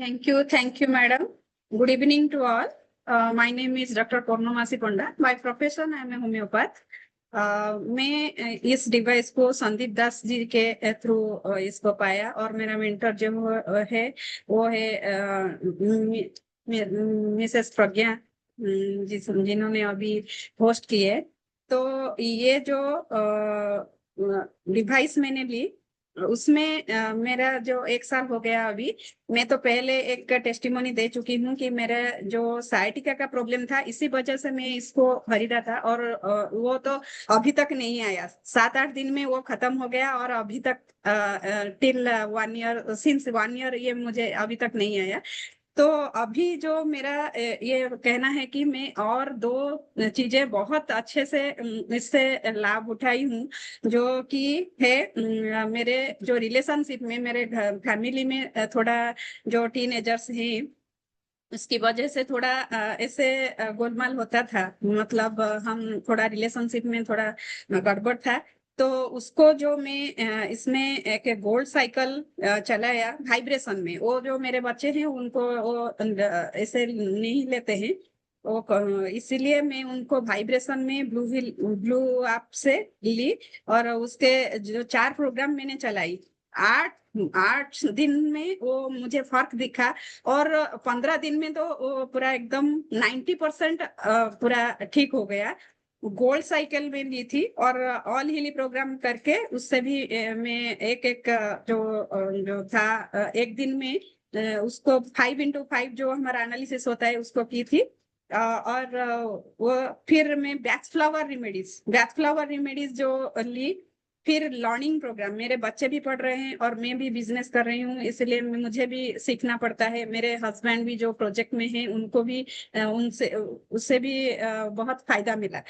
Thank you, madam. Good evening to all. My name is Dr. Purnamasi Panda. By profession, I am a homeopath. मैं इस device को संदीप दास जी के through इसको पाया और मेरा मेंटर जो है वो है मिसेस प्रज्ञा जिन्होंने अभी होस्ट की है। तो ये जो डिवाइस मैंने ली उसमें मेरा जो 1 साल हो गया अभी। मैं तो पहले एक टेस्टिमोनी दे चुकी हूँ कि मेरा जो साइटिका का प्रॉब्लम था इसी वजह से मैं इसको खरीदा था और वो तो अभी तक नहीं आया। 7-8 दिन में वो खत्म हो गया और अभी तक टिल 1 ईयर सिंस 1 ईयर ये मुझे अभी तक नहीं आया। तो अभी जो मेरा ये कहना है कि मैं और 2 चीजें बहुत अच्छे से इससे लाभ उठाई हूँ, जो कि है मेरे जो रिलेशनशिप में मेरे फैमिली में थोड़ा जो टीनेजर्स हैं उसकी वजह से थोड़ा ऐसे गोलमाल होता था। मतलब हम थोड़ा रिलेशनशिप में थोड़ा गड़बड़ था। तो उसको जो मैं इसमें एक गोल्ड साइकिल चलाया वाइब्रेशन में। वो जो मेरे बच्चे हैं उनको वो ऐसे नहीं लेते हैं वो इसीलिए मैं उनको वाइब्रेशन में ब्लू ऐप से ली और उसके जो 4 प्रोग्राम मैंने चलाई। 8 दिन में वो मुझे फर्क दिखा और 15 दिन में तो वो पूरा एकदम 90% पूरा ठीक हो गया। गोल्ड साइकिल में ली थी और ऑल हीली प्रोग्राम करके उससे भी मैं एक जो था एक दिन में उसको 5x5 जो हमारा एनालिसिस होता है उसको की थी। और वो फिर मैं बैक्स फ्लावर रेमेडीज जो ली। फिर लर्निंग प्रोग्राम, मेरे बच्चे भी पढ़ रहे हैं और मैं भी बिजनेस कर रही हूँ इसलिए मुझे भी सीखना पड़ता है। मेरे हस्बैंड भी जो प्रोजेक्ट में हैं उनको भी उससे भी बहुत फायदा मिला।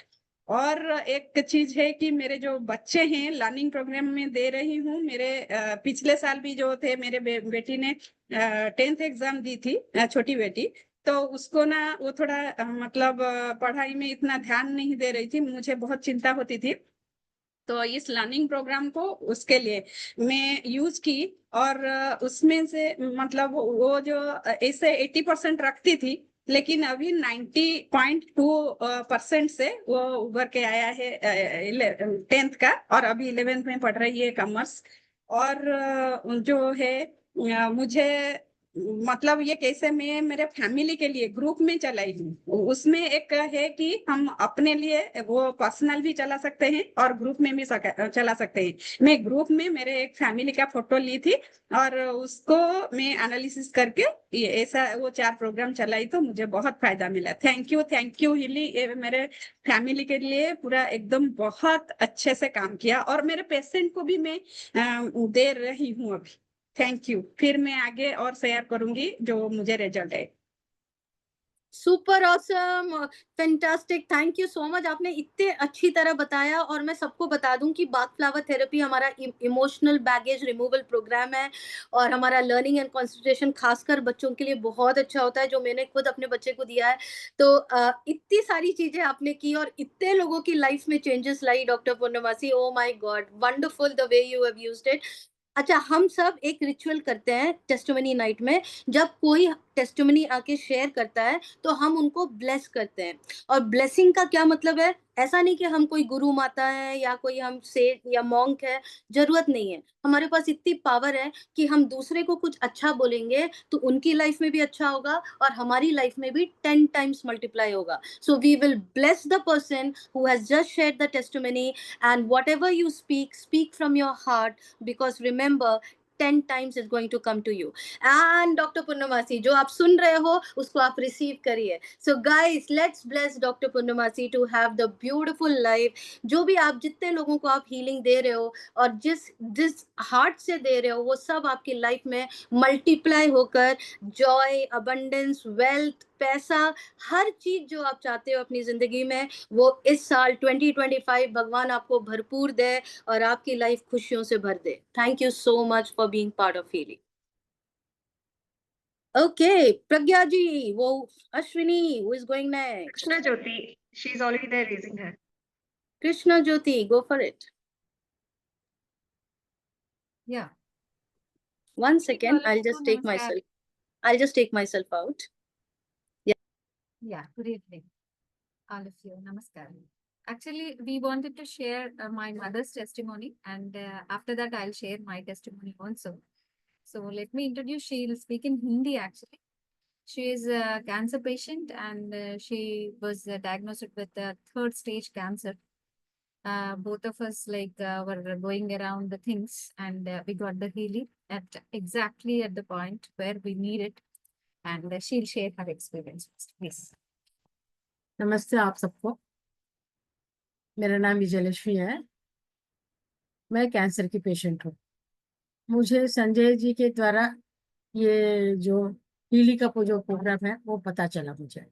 और एक चीज है कि मेरे जो बच्चे हैं लर्निंग प्रोग्राम में दे रही हूँ। मेरे पिछले साल भी जो थे मेरे बेटी ने 10th एग्जाम दी थी, छोटी बेटी। तो उसको ना वो थोड़ा मतलब पढ़ाई में इतना ध्यान नहीं दे रही थी, मुझे बहुत चिंता होती थी। तो इस लर्निंग प्रोग्राम को उसके लिए मैं यूज की और उसमें से मतलब वो जो ऐसे 80% रखती थी लेकिन अभी 90.2% से वो उभर के आया है 10th का और अभी 11th में पढ़ रही है कॉमर्स। और जो है मुझे मतलब ये कैसे मैं मेरे फैमिली के लिए ग्रुप में चलाई हूँ। उसमें एक है कि हम अपने लिए वो पर्सनल भी चला सकते हैं और ग्रुप में भी चला सकते हैं। मैं ग्रुप में मेरे एक फैमिली का फोटो ली थी और उसको मैं एनालिसिस करके ये ऐसा वो 4 प्रोग्राम चलाई तो मुझे बहुत फायदा मिला। थैंक यू हिली, मेरे फैमिली के लिए पूरा एकदम बहुत अच्छे से काम किया और मेरे पेशेंट को भी मैं दे रही हूँ अभी। Thank you. फिर मैं आगे और शेयर करूंगी जो मुझे रिजल्ट है। Super awesome, fantastic, thank you so much. आपने इतने अच्छी तरह बताया और मैं सबको बता दूं कि बाग फ्लावर थेरेपी हमारा इमोशनल बैगेज रिमूवल प्रोग्राम है और हमारा लर्निंग एंड कंसंट्रेशन खासकर बच्चों के लिए बहुत अच्छा होता है, जो मैंने खुद अपने बच्चे को दिया है। तो इतनी सारी चीजें आपने की और इतने लोगों की लाइफ में चेंजेस लाई डॉक्टर पूर्णमासी। Oh my God, wonderful the way you have used it. अच्छा, हम सब एक रिचुअल करते हैं टेस्टिमनी नाइट में। जब कोई टेस्टिमनी आके शेयर करता है तो हम उनको ब्लेस करते हैं। और ब्लेसिंग का क्या मतलब है? ऐसा नहीं कि हम कोई गुरु माता है या कोई हम सेठ या मॉन्क है, जरूरत नहीं है। हमारे पास इतनी पावर है कि हम दूसरे को कुछ अच्छा बोलेंगे तो उनकी लाइफ में भी अच्छा होगा और हमारी लाइफ में भी 10 टाइम्स मल्टीप्लाई होगा। So we will bless the person who has just shared the testimony, and whatever you speak from your heart, because remember 10 times is going to come to you. And Dr. Purnamasi, जो आप सुन रहे हो उसको आप receive करिए। So guys, let's bless Dr. Purnamasi to have the beautiful life। जो भी आप जितने लोगों को आप हीलिंग दे रहे हो और जिस हार्ट से दे रहे हो वो सब आपकी लाइफ में मल्टीप्लाई होकर जॉय, अबंडेंस, वेल्थ, पैसा, हर चीज जो आप चाहते हो अपनी जिंदगी में वो इस साल 2025 भगवान आपको भरपूर दे और आपकी लाइफ खुशियों से भर दे। Thank you so much for being part of healing. Okay, Pragya ji, वो Ashwini, who is going next? Krishna Jyoti, she's already there raising her. Krishna Jyoti, go for it. Yeah. One second, I'll just take Namaskar. myself. I'll just take myself out. Yeah, good evening, all of you. Namaskar. Actually, we wanted to share my mother's testimony, and after that, I'll share my testimony also. So let me introduce. She'll speak in Hindi actually. She is a cancer patient, and she was diagnosed with a third stage cancer. Both of us were going around the things, and we got the healing at exactly at the point where we need it. And she'll share her experience, please. नमस्ते आप सबको। मेरा नाम विजयलक्ष्मी है। मैं cancer की patient हूँ। मुझे संजय जी के द्वारा ये जो हीली का जो प्रोग्राम है वो पता चला मुझे,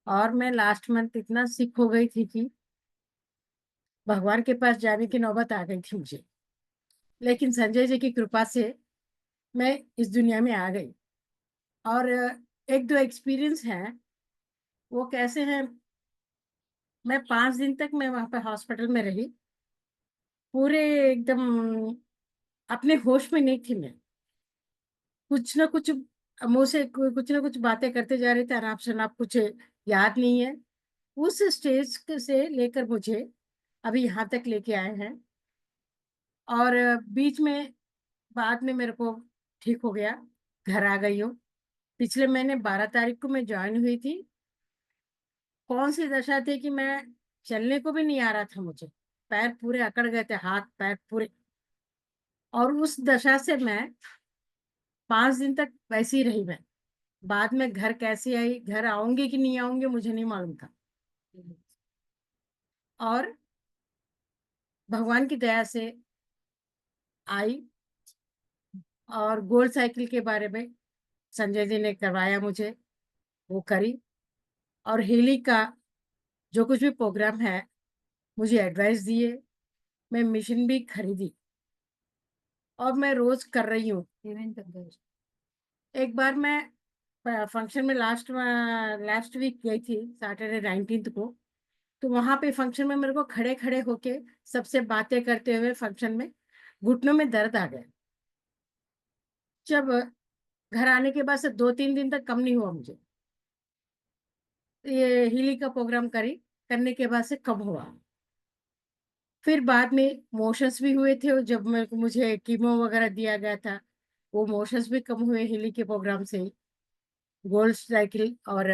और मैं लास्ट मंथ इतना सिक हो गई थी कि भगवान के पास जाने की नौबत आ गई थी मुझे, लेकिन संजय जी की कृपा से मैं इस दुनिया में आ गई। और एक दो एक्सपीरियंस हैं, वो कैसे हैं। मैं 5 दिन तक मैं वहाँ पे हॉस्पिटल में रही, पूरे एकदम अपने होश में नहीं थी मैं। कुछ ना कुछ मुँह से कुछ ना कुछ बातें करते जा रहे थे, अनाप शनाप, कुछ याद नहीं है। उस स्टेज से लेकर मुझे अभी यहाँ तक लेके आए हैं, और बीच में बाद में मेरे को ठीक हो गया, घर आ गई हूँ। पिछले महीने 12 तारीख को मैं ज्वाइन हुई थी। कौन सी दशा थी कि मैं चलने को भी नहीं आ रहा था मुझे, पैर पूरे अकड़ गए थे, हाथ पैर पूरे। और उस दशा से मैं 5 दिन तक वैसी ही रही। मैं बाद में घर कैसे आई, घर आऊंगी कि नहीं आऊंगी मुझे नहीं मालूम था। और भगवान की दया से आई, और गोल्ड साइकिल के बारे में संजय जी ने करवाया मुझे, वो करी। और हीली का जो कुछ भी प्रोग्राम है मुझे एडवाइस दिए, मैं मशीन भी खरीदी और मैं रोज कर रही हूँ। एक बार मैं फंक्शन में लास्ट वीक गई थी, सैटरडे 19 को। तो वहां पे फंक्शन में मेरे को खड़े खड़े होके सबसे बातें करते हुए फंक्शन में घुटनों में दर्द आ गया। जब घर आने के बाद से 2-3 दिन तक कम नहीं हुआ मुझे। ये हीली का प्रोग्राम करने के बाद से कम हुआ। फिर बाद में मोशंस भी हुए थे, और जब मुझे कीमो वगैरह दिया गया था वो मोशंस भी कम हुए हीली के प्रोग्राम से। गोल्ड साइकिल और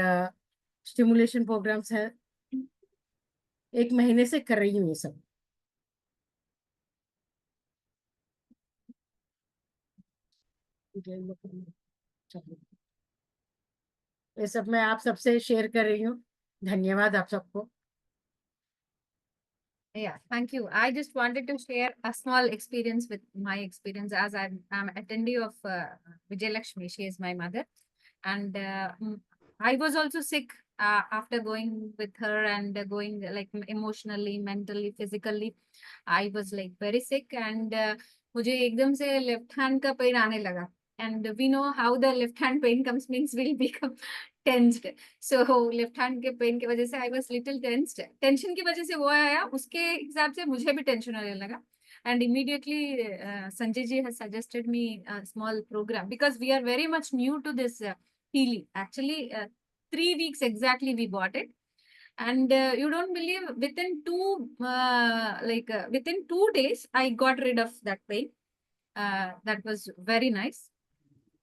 स्टिमुलेशन प्रोग्राम्स है, 1 महीने से कर रही हूँ ये सब। ये सब मैं आप सबसे शेयर कर रही हूँ। धन्यवाद आप सबको। Yeah, thank you. I just wanted to share a small experience with my experience, as I'm attendee of Vijay Lakshmi. She is my mother, and I was also sick after going with her, and going like emotionally, mentally, physically. I was like very sick, and मुझे एकदम से left hand का pain आने लगा. And we know how the left hand pain comes, means will become tensed. So left hand के pain की वजह से I was little tensed. Tension की वजह से वो आया, उसके हिसाब से मुझे भी tension आने लगा. And immediately Sanjay ji has suggested me a small program, because we are very much new to this healing. Actually, 3 weeks exactly we bought it. And you don't believe, within within 2 days, I got rid of that pain. That was very nice.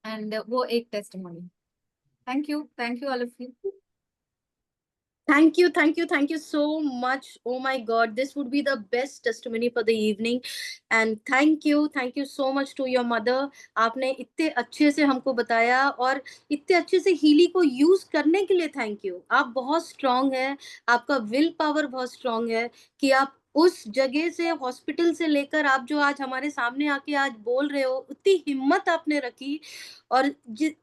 And वो एक testimony. Thank you all of you. Thank you so much. Oh my God, this would be the best testimony for the evening. And thank you so much to your mother. आपने इतने अच्छे से हमको बताया, और इतने अच्छे से हीली को यूज करने के लिए थैंक यू। आप बहुत स्ट्रांग है, आपका विल पावर बहुत स्ट्रांग है कि आप उस जगह से, हॉस्पिटल से लेकर आप जो आज हमारे सामने आके आज बोल रहे हो, उतनी हिम्मत आपने रखी। और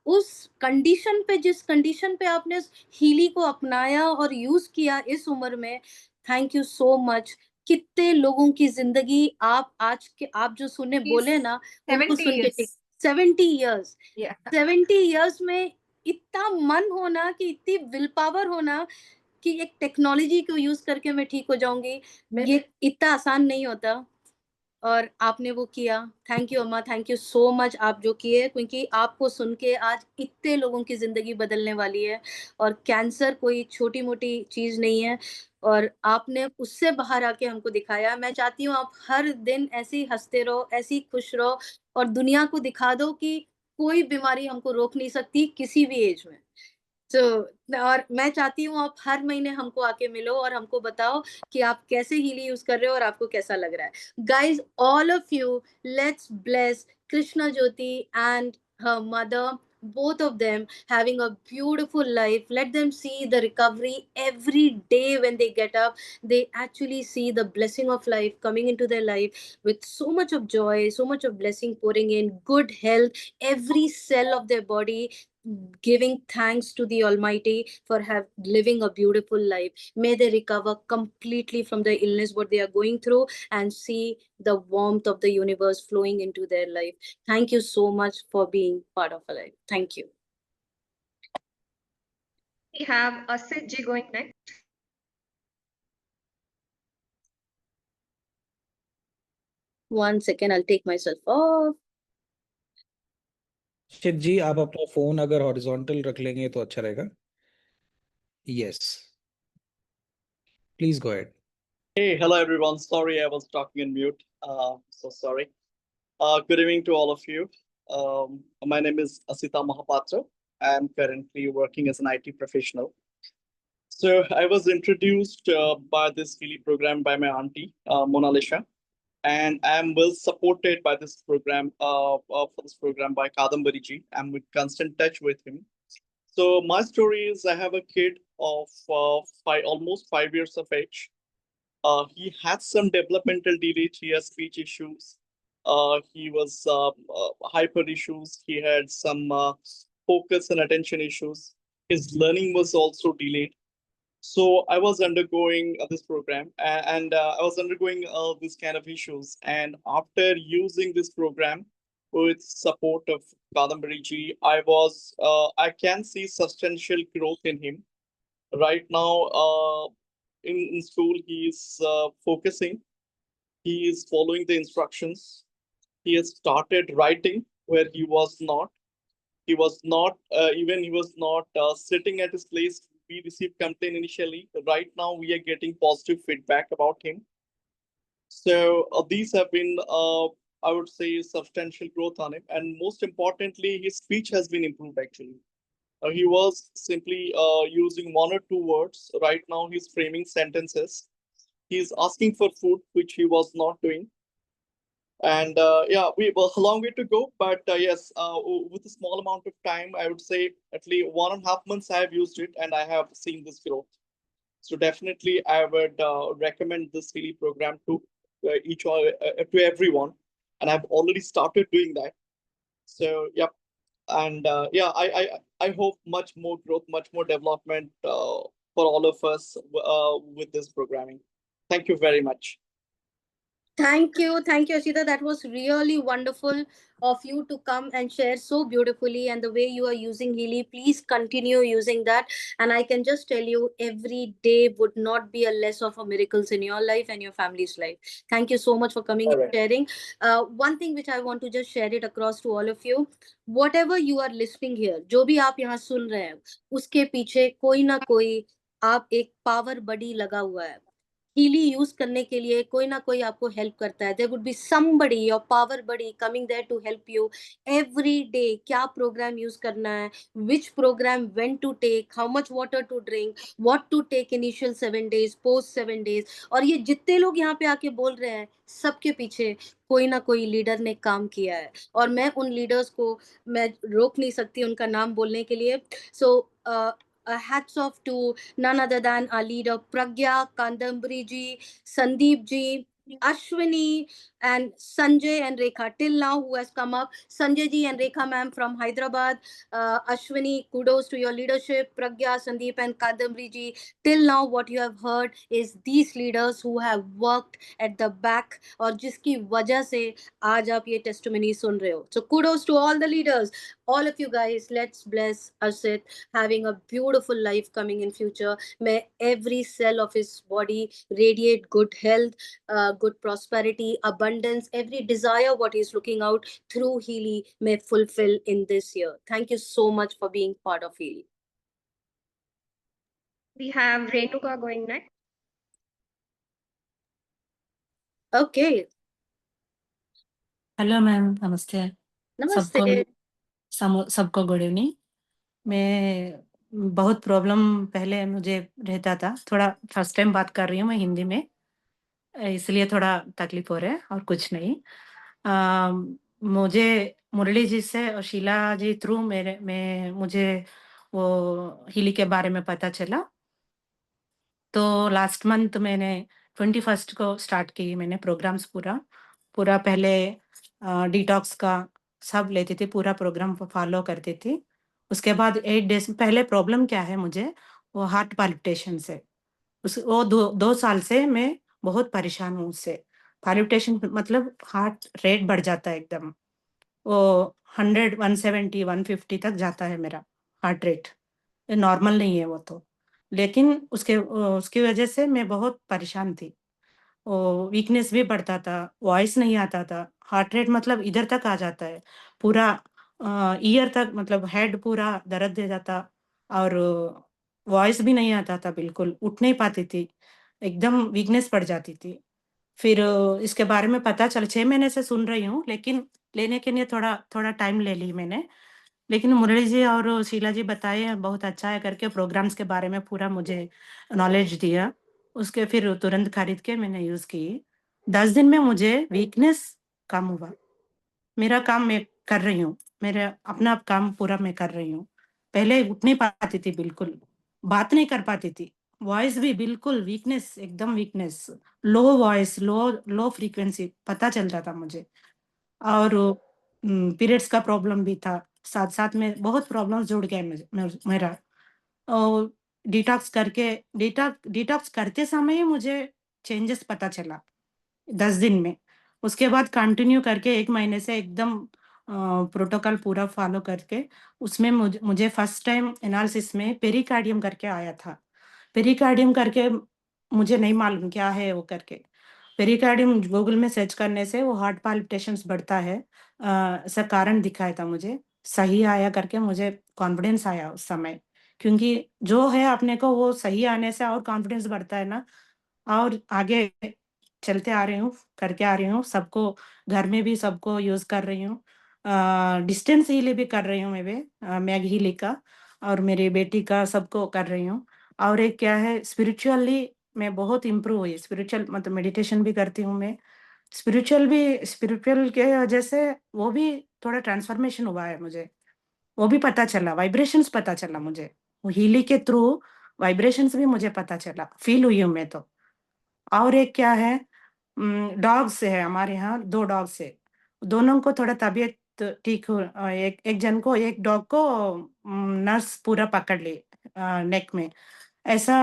उस कंडीशन पे, जिस कंडीशन पे आपने हीली को अपनाया और यूज किया इस उम्र में, थैंक यू सो मच। कितने लोगों की जिंदगी आप आज के, आप जो सुने बोले ना, उनको 70 सुन के years. 70 years, Yeah. 70 इयर्स में इतना मन होना, कि इतनी विल पावर होना कि एक टेक्नोलॉजी को यूज करके मैं ठीक हो जाऊंगी, ये इतना आसान नहीं होता। और आपने वो किया। थैंक यू अम्मा, थैंक यू सो मच आप जो किए, क्योंकि आपको सुन के आज इतने लोगों की ज़िंदगी बदलने वाली है। और कैंसर कोई छोटी-मोटी चीज़ नहीं है, और आपने उससे बाहर आके हमको दिखाया। मैं चाहती हूँ आप हर दिन ऐसे ही हँसते रहो, ऐसे ही खुश रहो, और दुनिया को दिखा दो कि कोई बीमारी हमको रोक नहीं सकती किसी भी एज में। तो और मैं चाहती हूँ आप हर महीने हमको आके मिलो और हमको बताओ कि आप कैसे हीली यूज कर रहे हो और आपको कैसा लग रहा है। Guys, all of you, let's bless Krishna Jyoti and her mother, both of them having a beautiful life. Let them see the recovery every day. When they get up, they actually see the blessing of life coming into their life with so much of joy, so much of blessing pouring in, good health, every cell of their body giving thanks to the Almighty for living a beautiful life. May they recover completely from the illness what they are going through, and see the warmth of the universe flowing into their life. Thank you so much for being part of our life. Thank you. We have Asit ji going next. One second, I'll take myself off. Shiv ji, आप अपना phone अगर horizontal रख लेंगे तो अच्छा रहेगा। Yes, please go ahead. Hey, hello everyone. Sorry, I was talking in mute. So sorry. Good evening to all of you. My name is Asita Mahapatra. I am currently working as an IT professional. So I was introduced by this Healy program by my auntie, Mona Lisa, and I am well supported by this program, for this program by Kadambari ji. I'm in constant touch with him. So my story is I have a kid of almost 5 years of age. He had some developmental delays. He has speech issues. He was hyper issues. He had some focus and attention issues. His learning was also delayed. So I was undergoing this program, and I was undergoing this kind of issues. And after using this program with support of Kadambari ji, I can see substantial growth in him. Right now, in school, he is focusing. He is following the instructions. He has started writing where he was not. He was not sitting at his place. We received complaint initially. Right now, we are getting positive feedback about him. So these have been, I would say, substantial growth on him. And most importantly, his speech has been improved actually. He was simply using one or two words. Right now, he's framing sentences. He's asking for food, which he was not doing. And yeah, we have a long way to go. But yes, with a small amount of time, I would say at least 1.5 months I have used it, and I have seen this growth. So definitely, I would recommend this Healy program to to everyone, and I've already started doing that. So yep, and yeah, I hope much more growth, much more development for all of us with this programming. Thank you very much. Thank you, Ashita. That was really wonderful of you to come and share so beautifully, and the way you are using Healy. Please continue using that. And I can just tell you, every day would not be a less of a miracles in your life and your family's life. Thank you so much for coming and sharing. One thing which I want to just share it across to all of you. Whatever you are listening here, जो भी आप यहाँ सुन रहे हैं, उसके पीछे कोई ना कोई आप एक पावर बड़ी लगा हुआ है। हीली यूज करने के लिए कोई ना कोई आपको हेल्प करता है। देयर वुड बी समबडी और power buddy coming there to help you every day. क्या प्रोग्राम यूज करना है, which program when to take, how much water to drink, what to take initial 7 days, post 7 days। और ये जितने लोग यहाँ पे आके बोल रहे हैं, सबके पीछे कोई ना कोई लीडर ने काम किया है। और मैं उन लीडर्स को मैं रोक नहीं सकती उनका नाम बोलने के लिए। सो hats off to none other than our leader Pragya, Kandambari ji, Sandeep ji, Ashwini, and Sanjay and Rekha till now who has come up. Sanjay ji and Rekha ma'am from Hyderabad. Ashwini, kudos to your leadership. Pragya, Sandeep and Kandambari ji, till now what you have heard is these leaders who have worked at the back और जिसकी वजह से आज आप ये testimony सुन रहे हो. So kudos to all the leaders. All of you guys, let's bless Asit having a beautiful life coming in future. May every cell of his body radiate good health, good prosperity, abundance, every desire what he's looking out through Healy may fulfill in this year. Thank you so much for being part of Healy. We have Renuka going next. Okay. Hello ma'am, नमस्ते सबको। Namaste. सबको good evening. मैं बहुत problem पहले मुझे रहता था, थोड़ा फर्स्ट टाइम बात कर रही हूँ मैं हिंदी में, इसलिए थोड़ा तकलीफ हो रहा है और कुछ नहीं। मुझे मुरली जी से और शीला जी थ्रू मुझे वो हिली के बारे में पता चला। तो लास्ट मंथ मैंने 21 को स्टार्ट की मैंने प्रोग्राम्स पूरा पहले डिटॉक्स का सब लेती थी, पूरा प्रोग्राम फॉलो करती थी। उसके बाद 8 डेज पहले प्रॉब्लम क्या है मुझे, वो हार्ट पाल्पिटेशन से वो 2 साल से मैं बहुत परेशान हूँ उससे। पाल्पिटेशन मतलब हार्ट रेट बढ़ जाता है एकदम, वो 100 170 150 तक जाता है मेरा हार्ट रेट, नॉर्मल नहीं है वो तो। लेकिन उसकी वजह से मैं बहुत परेशान थी, वो वीकनेस भी बढ़ता था, वॉइस नहीं आता था, हार्ट रेट मतलब इधर तक आ जाता है पूरा, ईयर तक, मतलब हेड पूरा दर्द दे जाता और वॉइस भी नहीं आता था, बिल्कुल उठ नहीं पाती थी, एकदम वीकनेस पड़ जाती थी। फिर इसके बारे में पता चल 6 महीने से सुन रही हूँ, लेकिन लेने के लिए थोड़ा थोड़ा टाइम ले ली मैंने। लेकिन मुरली जी और शीला जी बताए बहुत अच्छा है करके, प्रोग्राम्स के बारे में पूरा मुझे नॉलेज दिया, उसके फिर तुरंत खरीद के मैंने यूज की। 10 दिन में मुझे वीकनेस कम हुआ, मेरा काम मैं कर रही हूँ, मेरा अपना काम पूरा मैं कर रही हूँ। पहले उठ नहीं पाती थी, बिल्कुल बात नहीं कर पाती थी, वॉइस भी बिल्कुल वीकनेस, एकदम वीकनेस, लो वॉइस, लो लो फ्रीक्वेंसी पता चलता था मुझे। और पीरियड्स का प्रॉब्लम भी था, साथ साथ में बहुत प्रॉब्लम्स जुड़ गए मेरा। और डिटॉक्स करते समय ही मुझे चेंजेस पता चला 10 दिन में। उसके बाद कंटिन्यू करके 1 महीने से एकदम प्रोटोकॉल पूरा फॉलो करके, उसमें मुझे फर्स्ट टाइम एनालिसिस में पेरिकार्डियम करके आया था। पेरिकार्डियम करके मुझे नहीं मालूम क्या है वो करके, पेरिकार्डियम गूगल में सर्च करने से वो हार्ट पाल्पिटेशंस बढ़ता है, ऐसा कारण दिखाया था मुझे, सही आया करके मुझे कॉन्फिडेंस आया उस समय, क्योंकि जो है अपने को वो सही आने से और कॉन्फिडेंस बढ़ता है ना। और आगे चलते आ रही हूँ, करके आ रही हूँ, सबको घर में भी सबको यूज कर रही हूँ, डिस्टेंस हीली भी कर रही हूँ मैं भी, मैग हीली का और मेरी बेटी का सबको कर रही हूँ। और एक क्या है, स्पिरिचुअली मैं बहुत इम्प्रूव हुई, स्पिरिचुअल मतलब मेडिटेशन भी करती हूँ मैं, स्पिरिचुअल के वजह से वो भी थोड़ा ट्रांसफॉर्मेशन हुआ है मुझे, वो भी पता चला, वाइब्रेशंस पता चला मुझे, वो हीली के थ्रू वाइब्रेशंस भी मुझे पता चला, फील हुई हूँ मैं तो। और एक क्या है, डॉग्स है हमारे यहाँ, 2 डॉग्स है, दोनों को थोड़ा तबीयत ठीक हो, एक जन को, एक डॉग को नर्स पूरा पकड़ ली नेक में, ऐसा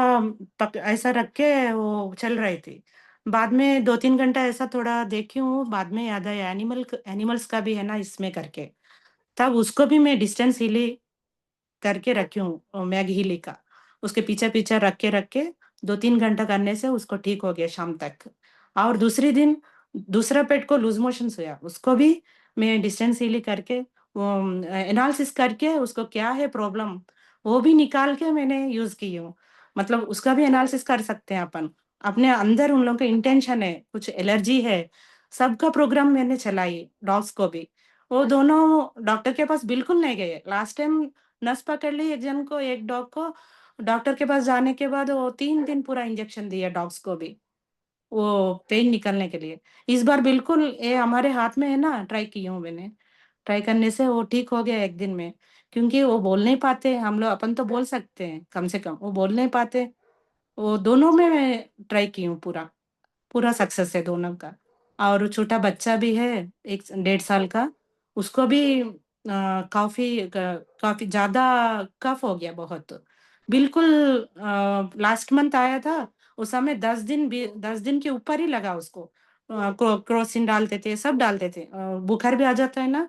ऐसा रख के वो चल रही थी। बाद में 2-3 घंटा ऐसा थोड़ा देखी हूँ, बाद में याद आया एनिमल्स का भी है ना इसमें करके, तब उसको भी मैं डिस्टेंस हिली करके रखी हूँ, मैग हिली का, उसके पीछे पीछे रख के 2-3 घंटा करने से उसको ठीक हो गया शाम तक। और दूसरी दिन दूसरा पेट को लूज मोशन हुआ, उसको भी मैं डिस्टेंस हीली करके वो एनालिसिस करके उसको क्या है प्रॉब्लम, वो भी निकाल के मैंने यूज की हूँ। मतलब उसका भी एनालिसिस कर सकते हैं अपन, अपने अंदर उन लोगों का इंटेंशन है, कुछ एलर्जी है, सबका प्रोग्राम मैंने चलाई, डॉग्स को भी। वो दोनों डॉक्टर के पास बिल्कुल नहीं गए, लास्ट टाइम नस पकड़ ली एक जन को, एक डॉग को, डॉक्टर के पास जाने के बाद वो 3 दिन पूरा इंजेक्शन दिया डॉग्स को भी, वो पेन निकलने के लिए। इस बार बिल्कुल ये हमारे हाथ में है ना, ट्राई की हूँ मैंने, ट्राई करने से वो ठीक हो गया 1 दिन में, क्योंकि वो बोल नहीं पाते, हम लोग अपन तो बोल सकते हैं कम से कम, वो बोल नहीं पाते, वो दोनों में मैं ट्राई की हूँ, पूरा पूरा सक्सेस है दोनों का। और छोटा बच्चा भी है 1 1.5 साल का, उसको भी काफी ज्यादा कफ हो गया बहुत, बिल्कुल लास्ट मंथ आया था, उस समय 10 दिन के ऊपर ही लगा उसको, क्रोसिन डालते थे, सब डालते थे, बुखार भी आ जाता है ना,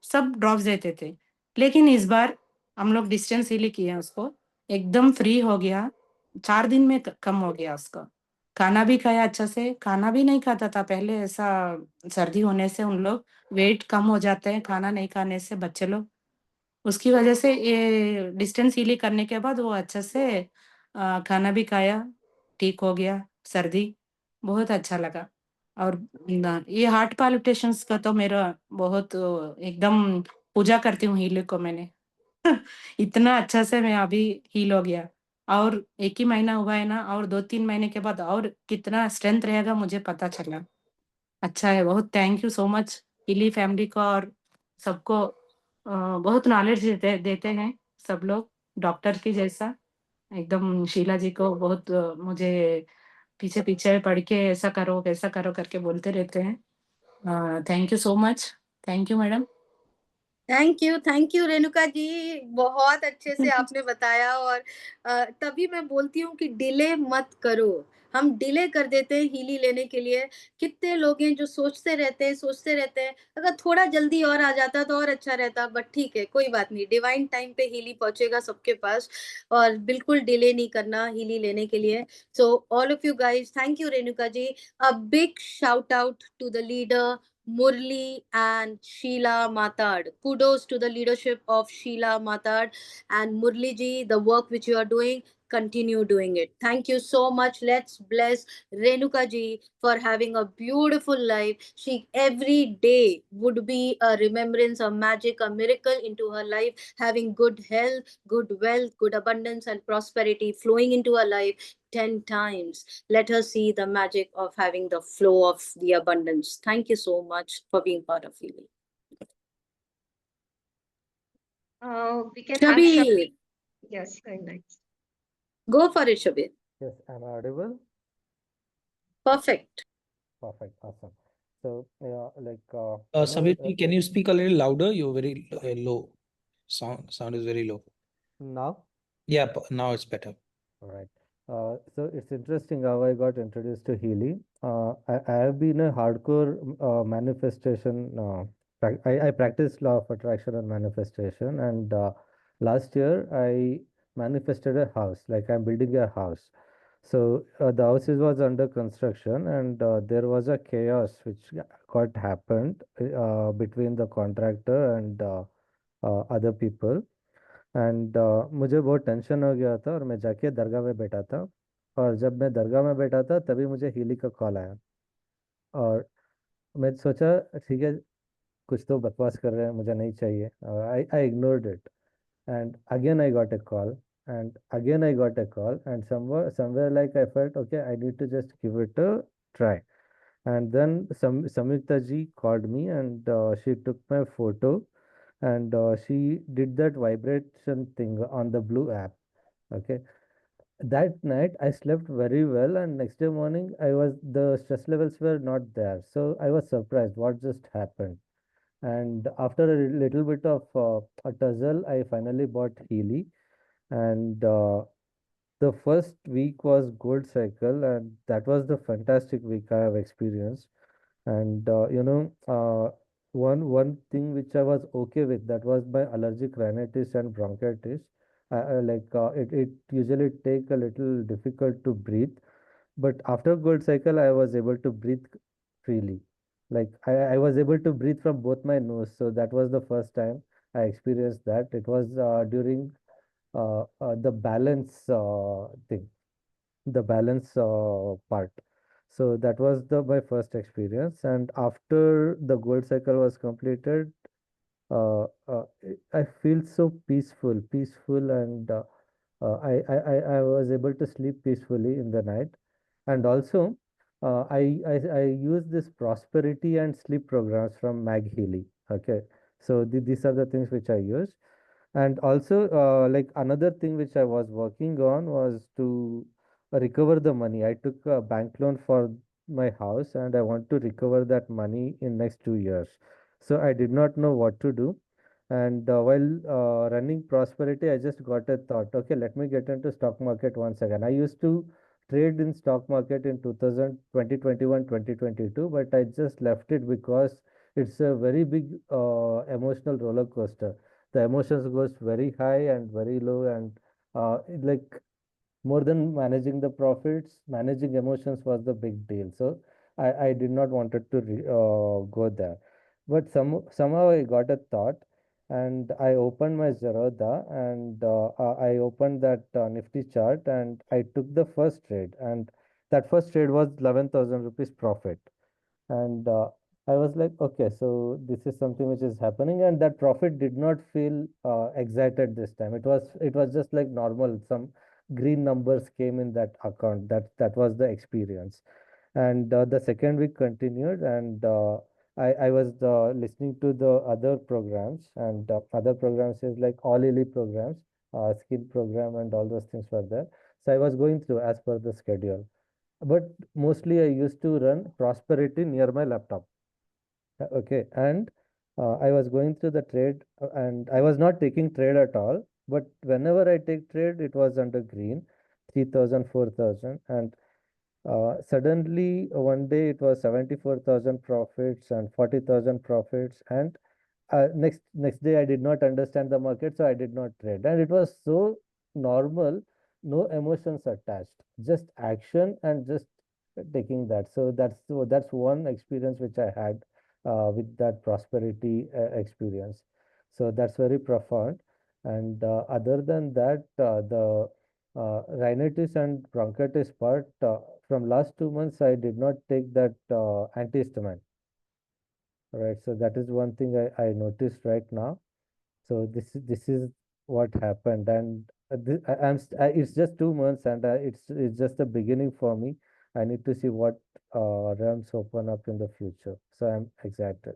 सब ड्रॉप्स देते थे। लेकिन इस बार हम लोग डिस्टेंस ही किए उसको, एकदम फ्री हो गया, 4 दिन में कम हो गया उसका खाना भी खाया अच्छा से, खाना भी नहीं खाता था पहले, ऐसा सर्दी होने से उन लोग वेट कम हो जाते हैं खाना नहीं खाने से बच्चे लोग। उसकी वजह से ये डिस्टेंस हीलिंग करने के बाद वो अच्छा से खाना भी खाया, ठीक हो गया सर्दी, बहुत अच्छा लगा। और ये हार्ट पाल्पिटेशंस का तो मेरा बहुत एकदम पूजा करती हूँ हीलिंग को मैंने। इतना अच्छा से मैं अभी हील हो गया, और 1 ही महीना हुआ है ना, और 2-3 महीने के बाद और कितना स्ट्रेंथ रहेगा मुझे पता चला। अच्छा है, बहुत थैंक यू सो मच हिली फैमिली को, और सबको बहुत नॉलेज देते हैं सब लोग, डॉक्टर की जैसा। एकदम शीला जी को बहुत मुझे पीछे पड़ के ऐसा करो, वैसा करो करके बोलते रहते हैं। Thank you so much. Thank you madam. Thank you Renuka ji, बहुत अच्छे से आपने बताया। और तभी मैं बोलती हूँ कि डिले मत करो। हम डिले कर देते हैं हीली लेने के लिए। कितने लोग हैं जो सोचते रहते हैं, अगर थोड़ा जल्दी और आ जाता तो और अच्छा रहता, बट ठीक है, कोई बात नहीं, डिवाइन टाइम पे हीली पहुंचेगा सबके पास। और बिल्कुल डिले नहीं करना हीली लेने के लिए। So all of you guys, thank you Renuka ji. A big shout out to the leader Murli and Sheila Matad. Kudos to the leadership of Sheila Matad and Murli ji, the work which you are doing. Continue doing it. Thank you so much. Let's bless Renuka ji for having a beautiful life. She every day would be a remembrance, a magic, a miracle into her life, having good health, good wealth, good abundance, and prosperity flowing into her life 10 times. Let her see the magic of having the flow of the abundance. Thank you so much for being part of healing. We can have Shabir, Shabir. Yes, very nice. go for it, Shabir. Yes, am I audible? Perfect. Perfect, awesome. So, Samir ji, can you speak a little louder? You're very low. Sound is very low. now? Yeah, now it's better. All right. So it's interesting how I got introduced to healing. I have been a hardcore manifestation. I practiced law of attraction and manifestation, and last year I manifested a house. Like I'm building a house. So the house was under construction, and there was a chaos which got happened between the contractor and other people. And मुझे बहुत tension हो गया था, और मैं जाके दरगाह में बैठा था। और जब मैं दरगाह में बैठा था तभी मुझे हीली का कॉल आया, और मैं सोचा ठीक है, कुछ तो बकवास कर रहे हैं, मुझे नहीं चाहिए। I ignored it, and again I got a call, and again I got a call, and somewhere like I felt okay, I need to just give it a try. And then Samyukta ji called me, and she took my photo, and she did that vibration thing on the blue app. Okay, that night I slept very well, and next day morning the stress levels were not there. So I was surprised what just happened. And after a little bit of a tussle, I finally bought Healy, and the first week was gold cycle, and that was the fantastic week I have experienced. And one thing which I was okay with, that was my allergic rhinitis and bronchitis. It usually take a little difficult to breathe, but after gold cycle I was able to breathe freely. Like I was able to breathe from both my nose, so that was the first time I experienced that. It was during the balance thing, the balance part. So that was my first experience. And after the gold cycle was completed, I feel so peaceful, and I was able to sleep peacefully in the night. And also, I use this prosperity and sleep programs from Mag Healy. Okay, so these are the things which I use. And also, like another thing which I was working on was to recover the money. I took a bank loan for my house, and I want to recover that money in next 2 years. So I did not know what to do. And while running prosperity, I just got a thought, okay, let me get into stock market once again. I used to trade in stock market in 2021, 2022, but I just left it because it's a very big emotional roller coaster. The emotions goes very high and very low, and like more than managing the profits, managing emotions was the big deal. So I did not wanted to go there. But somehow I got a thought, and I opened my Zerodha, and I opened that Nifty chart, and I took the first trade, and that first trade was 11,000 rupees profit. And I was like, okay, so this is something which is happening, and that profit did not feel excited this time. It was just like normal. Some green numbers came in that account. That was the experience. And the second week continued, and I was listening to the other programs, and other programs is like all elite programs, skill program, and all those things were there. So I was going through as per the schedule, but mostly I used to run Prosperity near my laptop. Okay, and I was going through the trade, and I was not taking trade at all. But whenever I take trade, it was under green, 3,000, 4,000, and suddenly one day it was 74,000 profits and 40,000 profits, and next day I did not understand the market, so I did not trade, and it was so normal, no emotions attached, just action and just taking that. So that's one experience which I had with that Prosperity experience. So that's very profound. And other than that, the rhinitis and bronchitis part, from last 2 months I did not take that antihistamine. Right, so that is one thing I noticed right now. So this is what happened, and it's just 2 months, and it's just the beginning for me. I need to see what realms open up in the future. So I'm excited.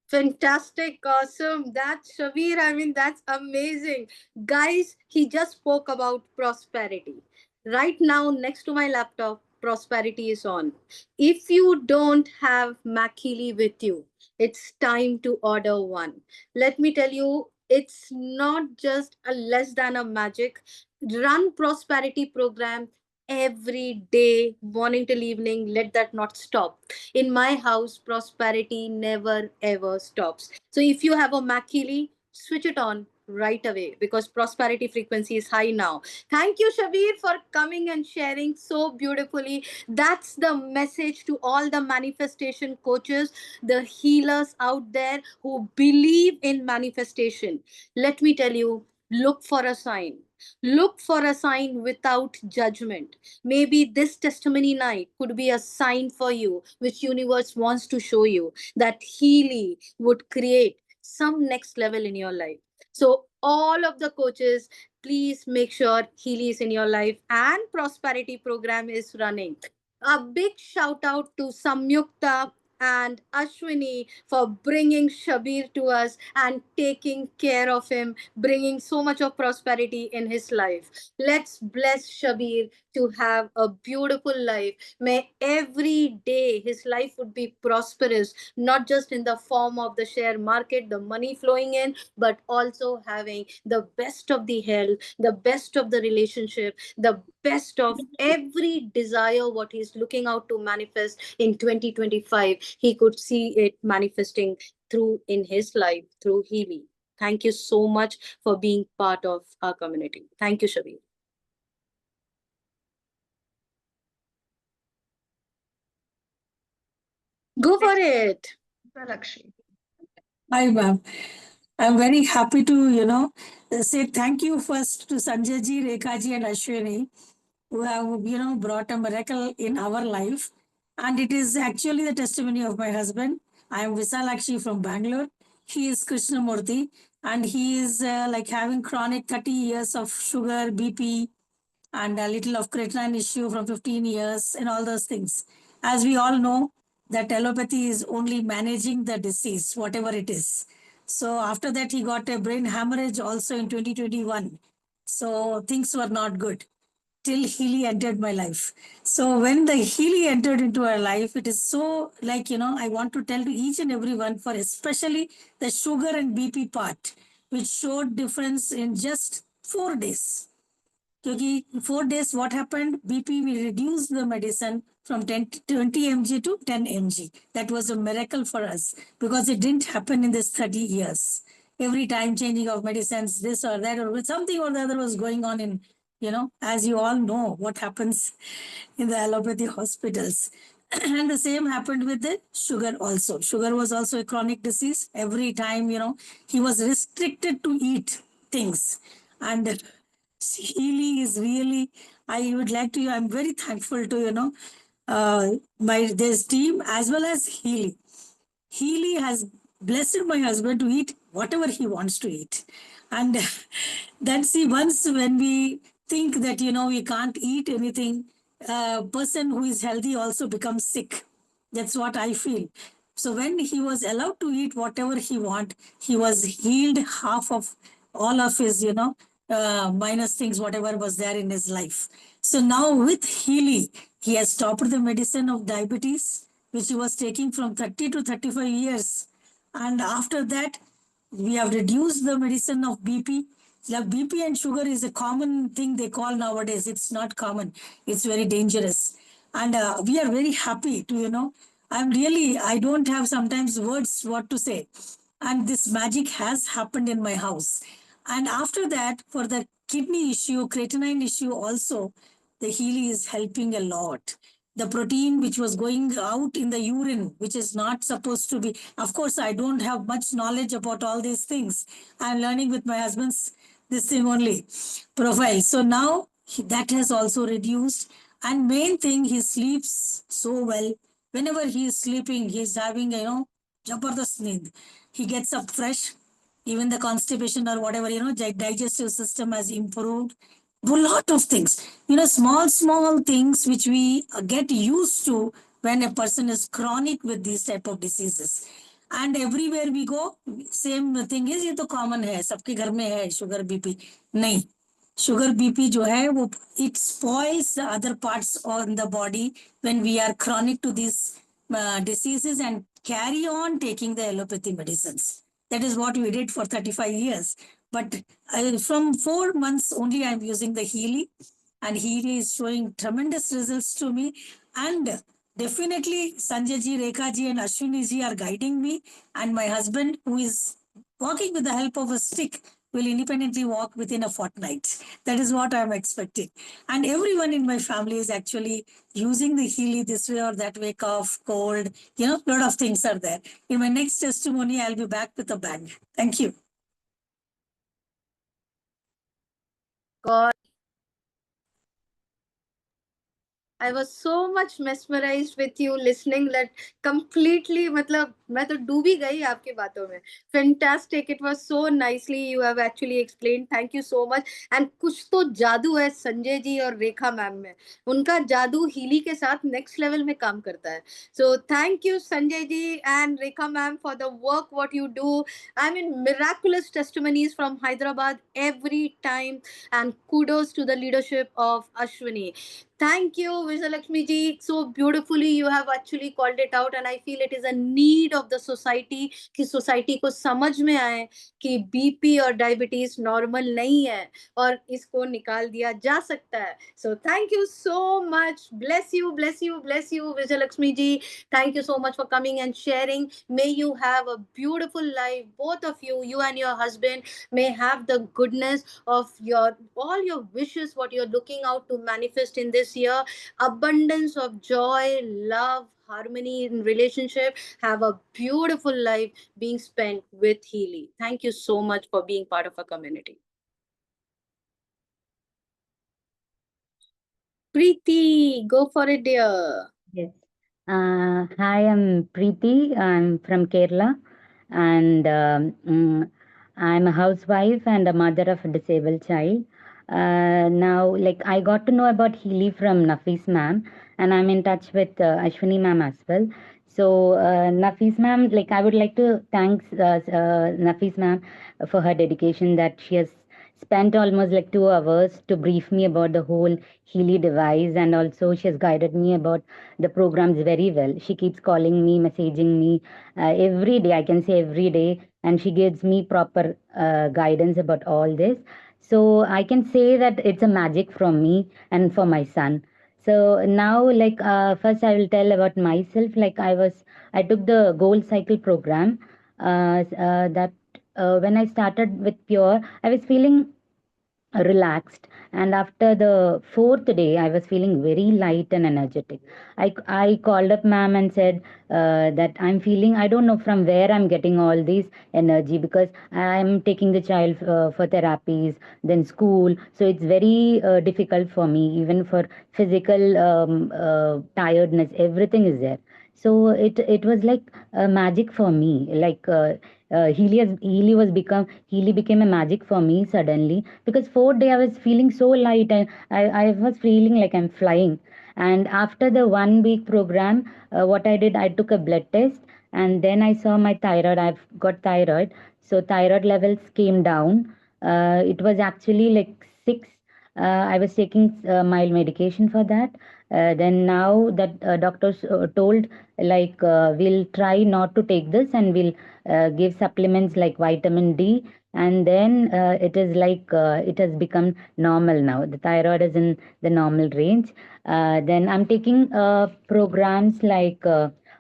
Fantastic, awesome. That's Shabir. I mean, that's amazing. Guys, he just spoke about Prosperity. Right now, next to my laptop, Prosperity is on. If you don't have Makili with you, it's time to order one. Let me tell you, it's not just a less than a magic. Run Prosperity program every day, morning till evening. Let that not stop. In my house, Prosperity never ever stops. So if you have a Makili, switch it on right away because Prosperity frequency is high now. Thank you, Shabir, for coming and sharing so beautifully. That's the message to all the manifestation coaches, the healers out there who believe in manifestation. Let me tell you, look for a sign. Look for a sign without judgment. Maybe this testimony night could be a sign for you, which universe wants to show you that Healy would create some next level in your life. So all of the coaches, please make sure Healy is in your life and Prosperity program is running. A big shout out to Samyukta and Ashwini for bringing Shabir to us and taking care of him, bringing so much of prosperity in his life. Let's bless Shabir to have a beautiful life. May every day his life would be prosperous, not just in the form of the share market, the money flowing in, but also having the best of the health, the best of the relationship, the best of every desire what he's looking out to manifest in 2025. He could see it manifesting through in his life through Healy. Thank you so much for being part of our community. Thank you, Shabir. Go for it. Lakshmi. Hi, ma'am. I'm very happy to, say thank you first to Sanjay ji, Rekha ji, and Ashwini, who have, brought a miracle in our life. And it is actually the testimony of my husband. I am Visalakshi from Bangalore. He is Krishnamurthy, and he is like having chronic 30 years of sugar, BP, and a little of creatinine issue from 15 years, and all those things. As we all know, that allopathy is only managing the disease, whatever it is. So after that, he got a brain hemorrhage also in 2021. So things were not good till Healy entered my life. So when the Healy entered into our life, it is so like, I want to tell to each and everyone for especially the sugar and BP part, which showed difference in just 4 days. Because 4 days, what happened? BP, we reduced the medicine from 20 mg to 10 mg. That was a miracle for us because it didn't happen in this 30 years. every time changing of medicines, this or that, or something or the other was going on in, as you all know, what happens in the allopathy hospitals. And the same happened with the sugar also. Sugar was also a chronic disease. Every time, he was restricted to eat things. And Healy is really, I would like to, I'm very thankful to, this team as well as Healy. Healy has blessed my husband to eat whatever he wants to eat. And then see, once when we think that, we can't eat anything, a person who is healthy also becomes sick. That's what I feel. So when he was allowed to eat whatever he want, he was healed half of all of his, minus things, whatever was there in his life. So now with Healy, he has stopped the medicine of diabetes, which he was taking from 30 to 35 years. And after that, we have reduced the medicine of BP. Like BP and sugar is a common thing they call nowadays. It's not common. It's very dangerous. And we are very happy to, I don't have sometimes words what to say. And this magic has happened in my house. And after that, for the kidney issue, creatinine issue also, the Healy is helping a lot. The protein which was going out in the urine, which is not supposed to be. Of course, I don't have much knowledge about all these things. I'm learning with my husband's this thing only profile. So now that has also reduced. And main thing, he sleeps so well. Whenever he is sleeping, he's having, jabardast need. He gets up fresh. Even the constipation or whatever, digestive system has improved. A lot of things, small things which we get used to when a person is chronic with these type of diseases. And everywhere we go, same thing is, ये तो common है, सबके घर में है sugar BP. नहीं, sugar BP जो है वो it spoils the other parts on the body when we are chronic to these diseases and carry on taking the allopathy medicines. That is what we did for 35 years. But from 4 months only, I'm using the Healy, and Healy is showing tremendous results to me. And definitely, Sanjay ji, Rekha ji, and Ashwini ji are guiding me. And my husband, who is walking with the help of a stick, will independently walk within a fortnight. That is what I'm expecting. And everyone in my family is actually using the Healy this way or that way, cough, cold, a lot of things are there. In my next testimony, I'll be back with a bang. Thank you. God, I was so much mesmerized with you listening that completely, मतलब मैं तो डूबी गई आपकी बातों में. Fantastic. It was so nicely you have actually explained. Thank you so much. And कुछ तो जादू है संजय जी और रेखा मैम में. उनका जादू हीली के साथ next level में काम करता है. So thank you Sanjay ji and Rekha ma'am for the work what you do. I mean miraculous testimonies from Hyderabad every time, and kudos to the leadership of Ashwini. Thank you, Vijayalakshmi ji. So beautifully you have actually called it out, and I feel it is a need of the society कि society को समझ में आए कि BP और diabetes normal नहीं है और इसको निकाल दिया जा सकता है. So thank you so much. Bless you, bless you, bless you, Vijayalakshmi ji. Thank you so much for coming and sharing. May you have a beautiful life, both of you, you and your husband. May have the goodness of all your wishes, what you're looking out to manifest in this year. Abundance of joy, love, harmony in relationship. Have a beautiful life being spent with Healy. Thank you so much for being part of our community. Preeti, go for it, dear. Yes. Hi, I'm Preeti. I'm from Kerala, and I'm a housewife and a mother of a disabled child. Now, I got to know about Healy from Nafis ma'am, and I'm in touch with Ashwini ma'am as well. So, Nafis ma'am, I would like to thank Nafis ma'am for her dedication that she has spent almost 2 hours to brief me about the whole Healy device, and also she has guided me about the programs very well. She keeps calling me, messaging me every day, I can say every day, and she gives me proper guidance about all this. So I can say that it's a magic from me and for my son. So now, first I will tell about myself. I took the Gold Cycle program that when I started with Pure, I was feeling relaxed, and after the fourth day I was feeling very light and energetic. I called up ma'am and said that I'm feeling, I don't know from where I'm getting all this energy, because I'm taking the child for therapies, then school, so it's very difficult for me, even for physical tiredness, everything is there. So it was like magic for me, like Healy became a magic for me suddenly, because fourth day I was feeling so light, and I was feeling like I'm flying. And after the 1 week program, what I did, I took a blood test, and then I saw my thyroid. I've got thyroid, so thyroid levels came down. It was actually like 6. I was taking mild medication for that. Then now that doctors told, like we'll try not to take this, and we'll give supplements like vitamin D, and then it is like it has become normal now. The thyroid is in the normal range. Then I'm taking programs like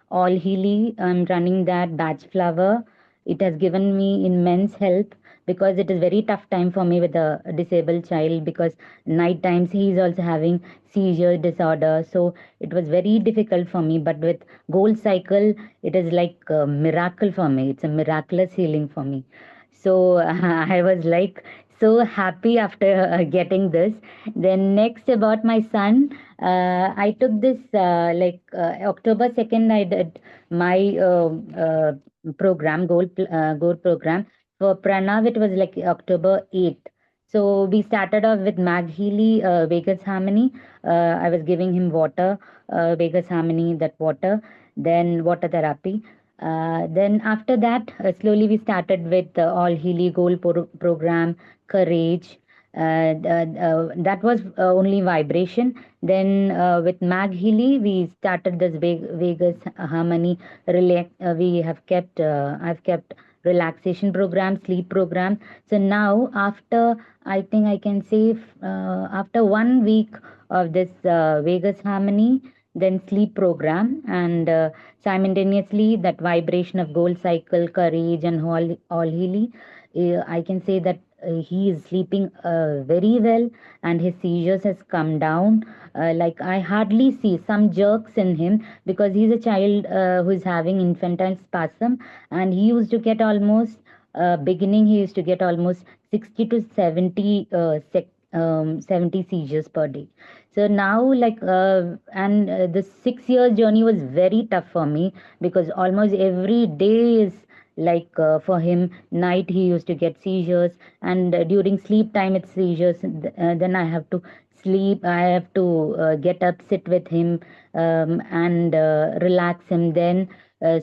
All Healy. I'm running that batch flower. It has given me immense help, because it is very tough time for me with a disabled child, because night times he is also having seizure disorder, so it was very difficult for me. But with Gold Cycle, it is like a miracle for me. It's a miraculous healing for me. So I was like so happy after getting this. Then next, about my son, I took this October 2nd. I did my program, gold program. For Pranav, it was like October 8th. So we started off with Mag Healy, Vegas Harmony. I was giving him water, Vegas Harmony, that water, then water therapy. Then after that, slowly we started with All Healy Gold program, Courage. That was only vibration. Then with Mag Healy, we started this Vegas Harmony. We have kept, I've kept relaxation program, sleep program. So now, after, I think I can say, after 1 week of this Vegas Harmony, then sleep program, and simultaneously that vibration of Gold Cycle, Courage, and All Healy, I can say that he is sleeping very well, and his seizures has come down. Like I hardly see some jerks in him, because he's a child who is having infantile spasm, and he used to get almost beginning he used to get almost 60 to 70 70 seizures per day. So now, like the 6 year journey was very tough for me, because almost every day is like for him, night he used to get seizures, and during sleep time it's seizures. Then I have to sleep, I have to get up, sit with him, and relax him. Then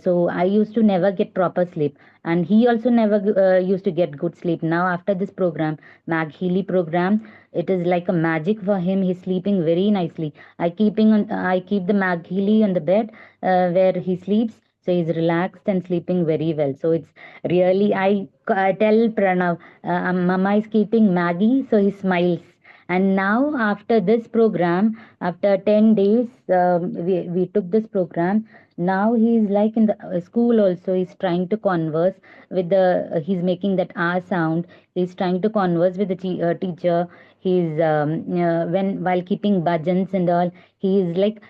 so I used to never get proper sleep, and he also never used to get good sleep. Now after this program, Mag Healy program, it is like a magic for him. He's sleeping very nicely. I keep the Mag Healy on the bed where he sleeps, so he's relaxed and sleeping very well. So it's really, I tell Pranav, Mama is keeping Maggie, so he smiles. And now after this program, after 10 days, we took this program. Now he's like in the school also, he's trying to converse with he's making that R sound. He's trying to converse with the teacher. He's while keeping bhajans and all, he is like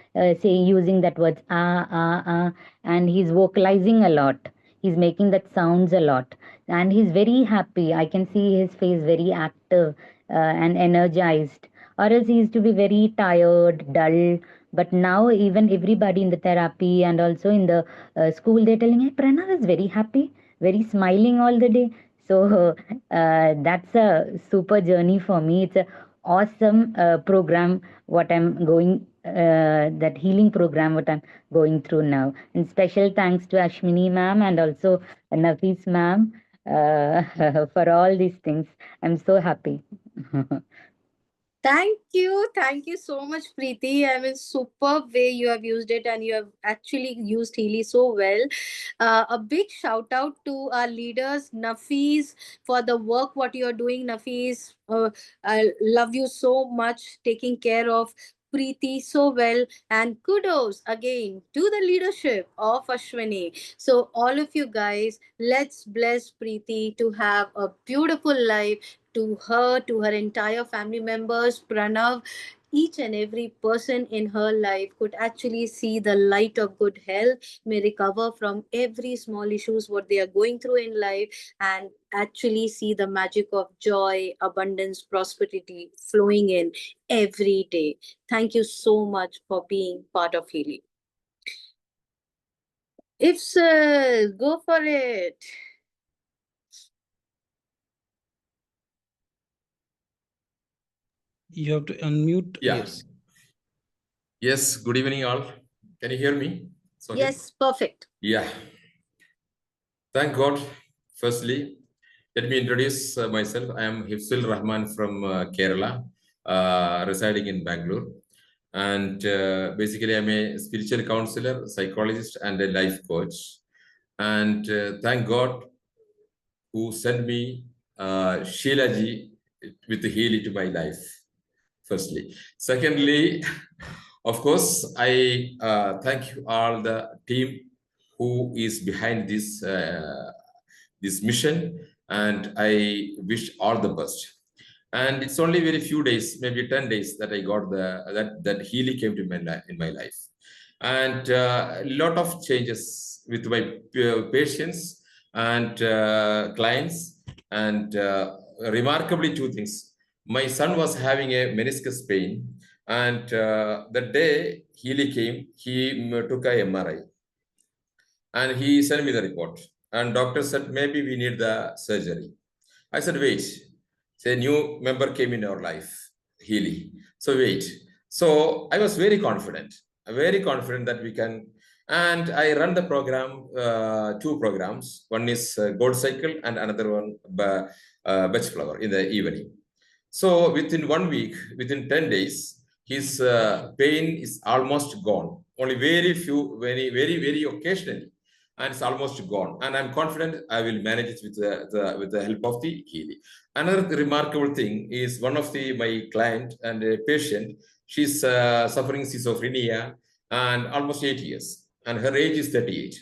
using that words and he's vocalizing a lot. He's making that sounds a lot, and he's very happy. I can see his face very active and energized. Or else he used to be very tired, dull. But now even everybody in the therapy and also in the school, they're telling, hey, Pranav is very happy, very smiling all the day. So that's a super journey for me. It's a awesome program what I'm going that healing program what I'm going through now. And special thanks to Ashwini ma'am and also Nafis ma'am for all these things. I'm so happy. Thank you so much, Preeti. I mean, superb way you have used it, and you have actually used Healy so well. A big shout out to our leaders, Nafis, for the work what you are doing, Nafis. I love you so much, taking care of Preeti so well, and kudos again to the leadership of Ashwini. So all of you guys, let's bless Preeti to have a beautiful life, to her, to her entire family members, Pranav. Each and every person in her life could actually see the light of good health, may recover from every small issues what they are going through in life, and actually see the magic of joy, abundance, prosperity flowing in every day. Thank you so much for being part of Healy. Ifsal, go for it. You have to unmute. Yeah. Yes. Yes, good evening, all. Can you hear me? It's okay? Yes, perfect. Yeah. Thank God. Firstly, let me introduce myself. I am Hifzul Rahman from Kerala, residing in Bangalore. And basically, I'm a spiritual counselor, psychologist, and a life coach. And thank God who sent me Sheila ji with the Healy to my life, firstly. Secondly, of course, I thank you all the team who is behind this this mission, and I wish all the best. And it's only very few days, maybe 10 days, that I got that Healy came to in my life, and a lot of changes with my patients and clients, and remarkably two things. My son was having a meniscus pain, and the day Healy came, he took a MRI, and he sent me the report. And doctor said, maybe we need the surgery. I said, wait. Say, new member came in our life, Healy. So wait. So I was very confident that we can. And I run the program, two programs. One is Gold Cycle, and another one, Batch Flower, in the evening. So within 1 week, within 10 days, his pain is almost gone. Only very few, very occasionally, and it's almost gone. And I'm confident I will manage it with the help of the Healy. Another remarkable thing is one of my client and a patient. She's suffering schizophrenia and almost 8 years, and her age is 38.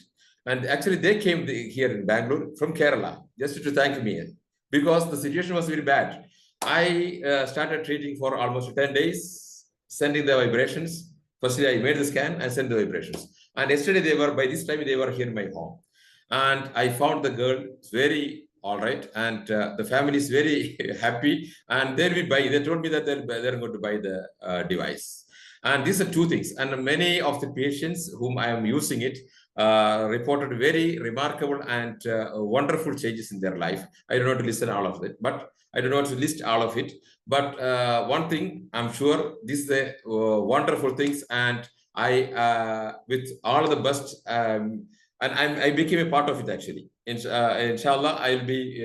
And actually, they came here in Bangalore from Kerala just to thank me, because the situation was very bad. I started treating for almost 10 days, sending the vibrations. Firstly, I made the scan and sent the vibrations. And yesterday, by this time, they were here in my home. And I found the girl very all right. And the family is very happy. And they told me that they're going to buy the device. And these are two things. And many of the patients whom I am using it reported very remarkable and wonderful changes in their life. I don't want to listen all of it, but I don't want to list all of it. But one thing, I'm sure this is the wonderful things, and I, with all the best, and I became a part of it actually. Inshallah, I'll be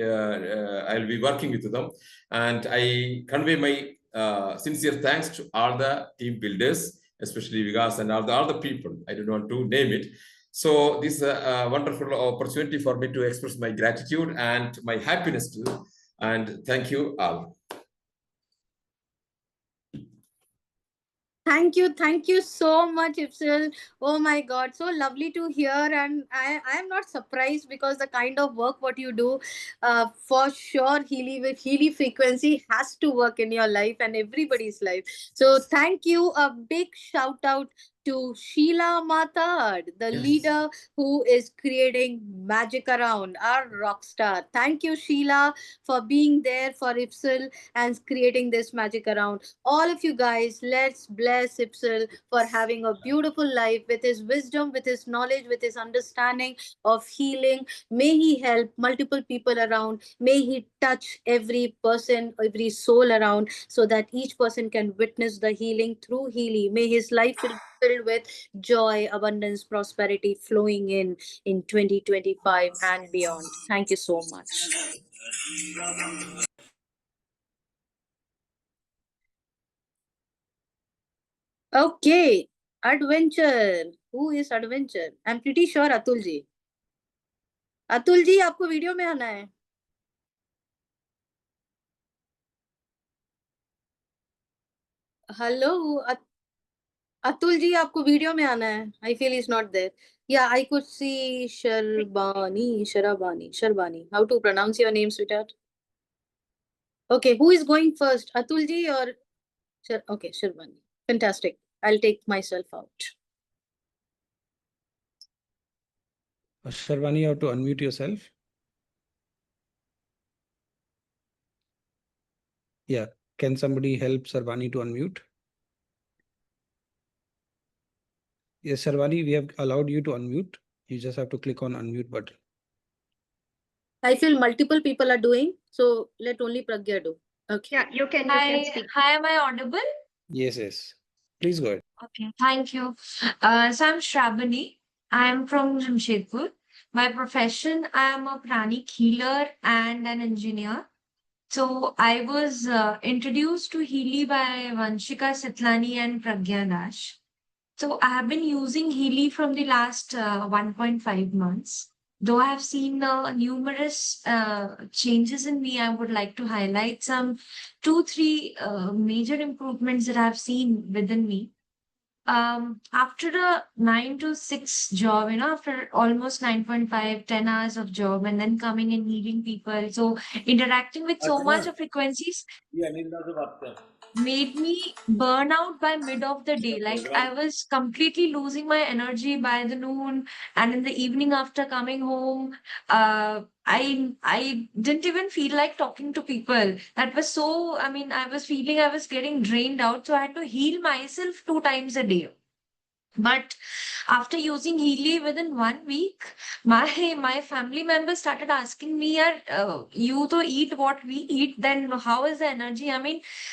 working with them, and I convey my sincere thanks to all the team builders, especially Vikas and all the people. I don't want to name it. So this is a wonderful opportunity for me to express my gratitude and my happiness too. And thank you all. Thank you so much, Ifsal. Oh my God, so lovely to hear, and I am not surprised, because the kind of work what you do, for sure, Healy with Healy frequency has to work in your life and everybody's life. So thank you. A big shout out to Sheila Matad, the leader who is creating magic around, our rock star. Thank you, Sheila, for being there for Ifsal and creating this magic around. All of you guys, let's bless Ifsal for having a beautiful life with his wisdom, with his knowledge, with his understanding of healing. May he help multiple people around. May he touch every person, every soul around, so that each person can witness the healing through Healy. May his life be filled with joy, abundance, prosperity flowing in 2025 and beyond. Thank you so much. Okay, adventure. Who is adventure? I'm pretty sure Atul ji. Atul जी, आपको video में आना है. Hello. Atul ji आपको video में आना है. I feel he's not there. Yeah, I could see Sharbani. How to pronounce your name, sweetheart? Okay, who is going first? Atul ji or okay, Sharbani. Fantastic. I'll take myself out. Sharvani, you have to unmute yourself. Yeah. Can somebody help Sharvani to unmute? Yes, Sharvani, we have allowed you to unmute. You just have to click on unmute button. I feel multiple people are doing, so let only Pragya do. Okay. Yeah, you can speak. Hi, am I audible? Yes, yes. Please go ahead. Okay, thank you. So I'm Shravani. I'm from Jamshedpur. My profession, I am a pranic healer and an engineer. So I was introduced to Healy by Vanshika Sitlani and Pragya Dash. So I have been using Healy from the last 1.5 months. Though I have seen numerous changes in me, I would like to highlight some 2, 3 major improvements that I've seen within me. After a 9 to 6 job, after almost 9.5, 10 hours of job, and then coming and meeting people, so interacting with so much of frequencies made me burn out by mid of the day. Like I was completely losing my energy by the noon, and in the evening after coming home, I didn't even feel like talking to people. That was so, I was feeling I was getting drained out, so I had to heal myself 2 times a day. But after using Healy within 1 week, my family members started asking me, you to eat what we eat, then how is the energy?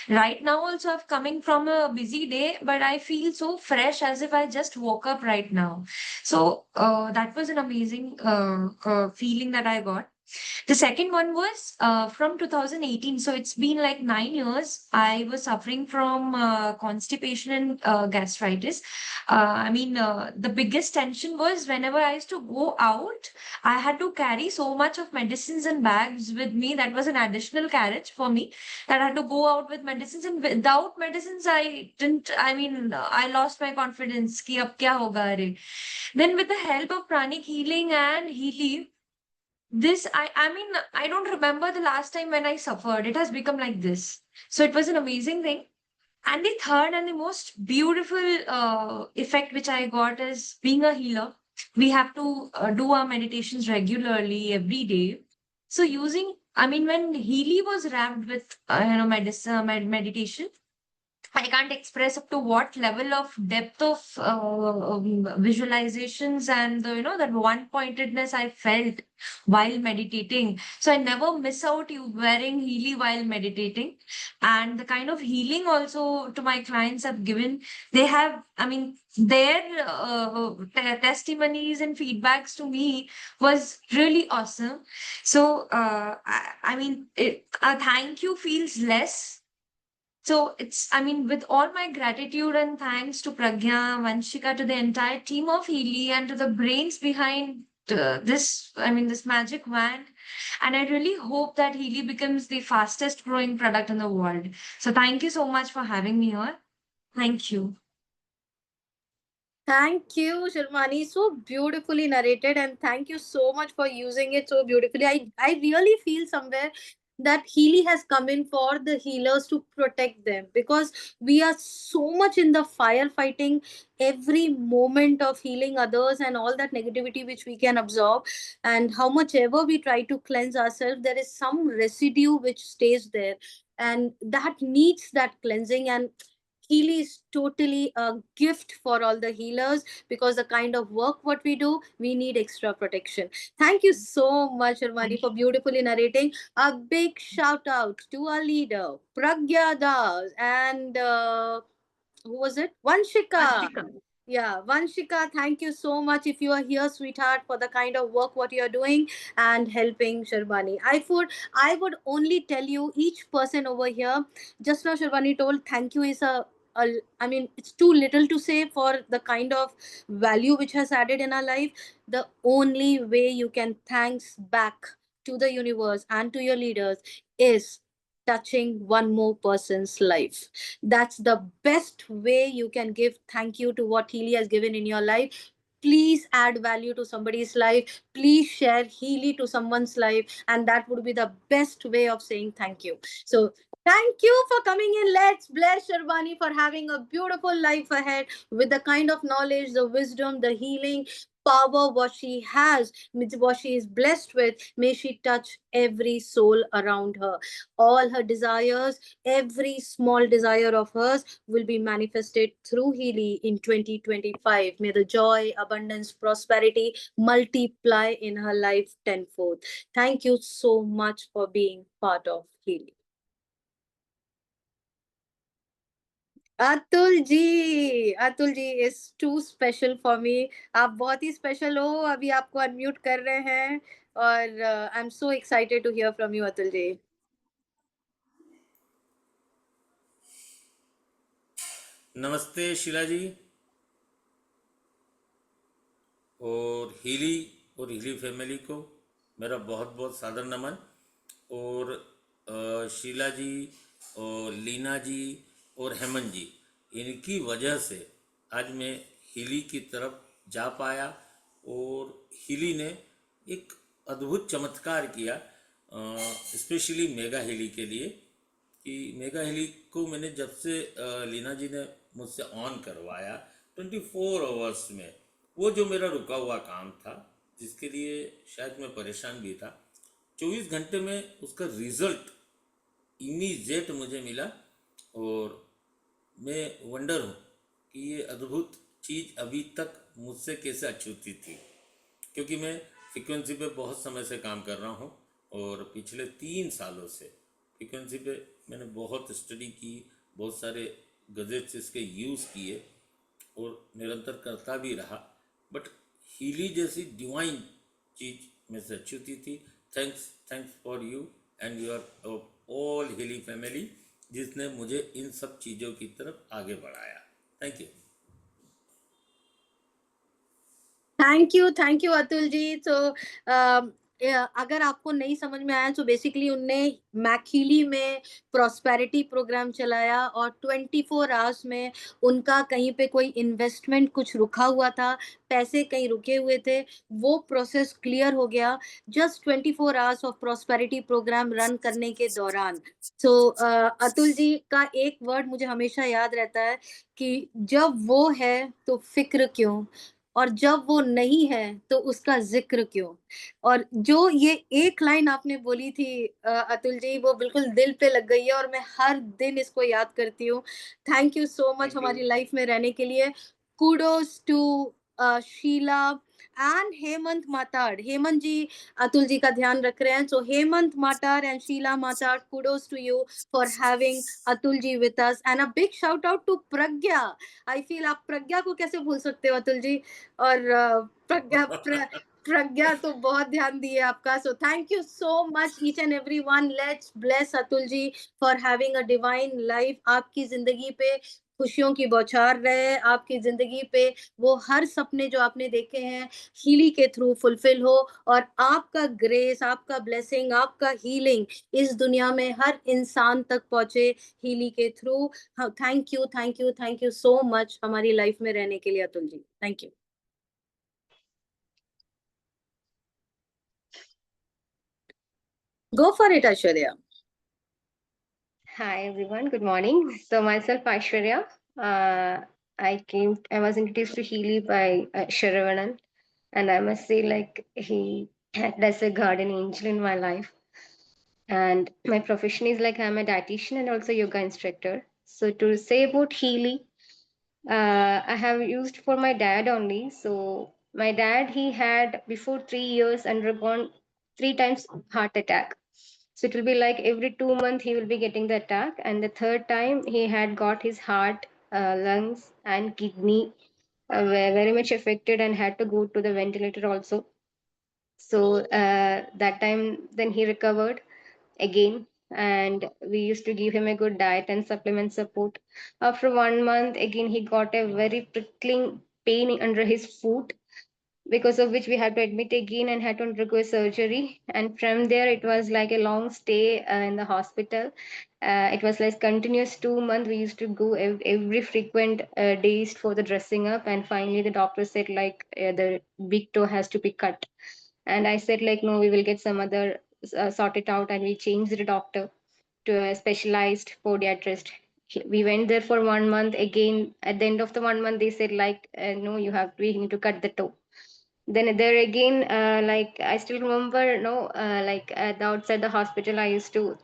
Right now also I'm coming from a busy day, but I feel so fresh as if I just woke up right now. So that was an amazing feeling that I got. The second one was from 2018. So it's been like 9 years. I was suffering from constipation and gastritis. The biggest tension was whenever I used to go out, I had to carry so much of medicines and bags with me. That was an additional carriage for me, that I had to go out with medicines. And without medicines, I lost my confidence. Ki ab kya hoga re? Then with the help of pranic healing and Healy, I don't remember the last time when I suffered. It has become like this. So it was an amazing thing. And the third and the most beautiful effect which I got is being a healer. We have to do our meditations regularly every day. So when Healy was wrapped with medicine, meditation, I can't express up to what level of depth of visualizations and that one pointedness I felt while meditating. So I never miss out you wearing Healy while meditating. And the kind of healing also to my clients have given, they have, their testimonies and feedbacks to me was really awesome. So a thank you feels less. So with all my gratitude and thanks to Pragya, Vanshika, to the entire team of Healy and to the brains behind this magic wand. And I really hope that Healy becomes the fastest growing product in the world. So thank you so much for having me here. Thank you. Thank you, Sharmani. So beautifully narrated, and thank you so much for using it so beautifully. I really feel somewhere that Healy has come in for the healers to protect them, because we are so much in the firefighting every moment of healing others and all that negativity which we can absorb. And how much ever we try to cleanse ourselves, there is some residue which stays there, and that needs that cleansing. And Healy is totally a gift for all the healers, because the kind of work what we do, we need extra protection. Thank you so much, Sharmani, for beautifully narrating. A big shout out to our leader, Pragya Das, and who was it? Vanshika. Yeah, Vanshika, thank you so much if you are here, sweetheart, for the kind of work what you are doing and helping Sharbani. I would only tell you, each person over here, just now Sharbani told thank you is it's too little to say for the kind of value which has added in our life. The only way you can thanks back to the universe and to your leaders is touching one more person's life. That's the best way you can give thank you to what Healy has given in your life. Please add value to somebody's life. Please share Healy to someone's life. And that would be the best way of saying thank you. So thank you for coming in. Let's bless Sharbani for having a beautiful life ahead with the kind of knowledge, the wisdom, the healing power, what she has, what she is blessed with. May she touch every soul around her. All her desires, every small desire of hers will be manifested through Healy in 2025. May the joy, abundance, prosperity multiply in her life tenfold. Thank you so much for being part of Healy. Atul ji is too special for me. आप बहुत ही special हो. अभी आपको unmute कर रहे हैं और I am so excited to hear from you Atul ji. नमस्ते शीला जी और हीली फैमिली को मेरा बहुत बहुत सादर नमन. और शीला जी और लीना जी और हेमंत जी, इनकी वजह से आज मैं हीली की तरफ जा पाया और हीली ने एक अद्भुत चमत्कार किया, स्पेशली मेगा हीली के लिए. कि मेगा हीली को मैंने जब से लीना जी ने मुझसे ऑन करवाया 24 आवर्स में, वो जो मेरा रुका हुआ काम था जिसके लिए शायद मैं परेशान भी था, 24 घंटे में उसका रिजल्ट इमीडिएट मुझे मिला. और मैं वंडर हूँ कि ये अद्भुत चीज़ अभी तक मुझसे कैसे अछूती थी, क्योंकि मैं फ्रीक्वेंसी पे बहुत समय से काम कर रहा हूँ और पिछले 3 सालों से फ्रीक्वेंसी पे मैंने बहुत स्टडी की, बहुत सारे गजेट्स इसके यूज़ किए और निरंतर करता भी रहा. बट हीली जैसी डिवाइन चीज़ में से अछूती थी. Thanks for you and your all Healy family, जिसने मुझे इन सब चीज़ों की तरफ आगे बढ़ाया. Thank you. Thank you Atul ji. तो अगर आपको नहीं समझ में आया तो बेसिकली उनने मैकहीली में प्रॉस्पेरिटी प्रोग्राम चलाया और 24 आवर्स में उनका कहीं पे कोई इन्वेस्टमेंट कुछ रुका हुआ था, पैसे कहीं रुके हुए थे, वो प्रोसेस क्लियर हो गया just 24 hours of prosperity program run करने के दौरान. तो अतुल जी का एक वर्ड मुझे हमेशा याद रहता है कि जब वो है तो फिक्र क्यों, और जब वो नहीं है तो उसका जिक्र क्यों. और जो ये एक लाइन आपने बोली थी अतुल जी, वो बिल्कुल दिल पे लग गई है और मैं हर दिन इसको याद करती हूँ. थैंक यू सो मच हमारी लाइफ में रहने के लिए. Kudos to Sheela and Hemant Matad. Hemant ji Atul ji का ध्यान रख रहे हैं. So Hemant माताड and Sheila Matad, kudos to you for having Atul ji with us, and a big shout out to Pragya. I feel आप प्रज्ञा को कैसे भूल सकते हो अतुल जी. और प्रज्ञा तो बहुत ध्यान दिए आपका. So thank you so much each and everyone. Let's bless Atul ji for having a divine life. आपकी जिंदगी पे खुशियों की बौछार रहे, आपकी जिंदगी पे वो हर सपने जो आपने देखे हैं हीली के थ्रू फुलफिल हो, और आपका ग्रेस, आपका ब्लेसिंग, आपका हीलिंग इस दुनिया में हर इंसान तक पहुंचे हीली के through. Thank you so much हमारी लाइफ में रहने के लिए Atul ji. Thank you. Go for it, Aishwarya. Hi everyone, good morning. So myself Aishwarya. I was introduced to Healy by Sharavanan, and I must say like he acted as a guardian angel in my life. And my profession is like I'm a dietitian and also yoga instructor. So to say about Healy, I have used for my dad only. So my dad, he had before 3 years undergone 3 times heart attack. So it will be like every 2 months he will be getting the attack, and the third time he had got his heart, lungs, and kidney were very much affected and had to go to the ventilator also. So that time, then he recovered again, and we used to give him a good diet and supplement support. After 1 month, again he got a very prickling pain under his foot. because of which we had to admit again and had to undergo surgery. And from there, it was like a long stay in the hospital. It was like continuous 2 months. We used to go every frequent days for the dressing up. And finally, the doctor said like the big toe has to be cut. And I said like, no, we will get some other sort it out. And we changed the doctor to a specialized podiatrist. We went there for 1 month. Again, at the end of the 1 month, they said like, no, we need to cut the toe. Then there again, like I still remember, no, like at the outside the hospital, I used to,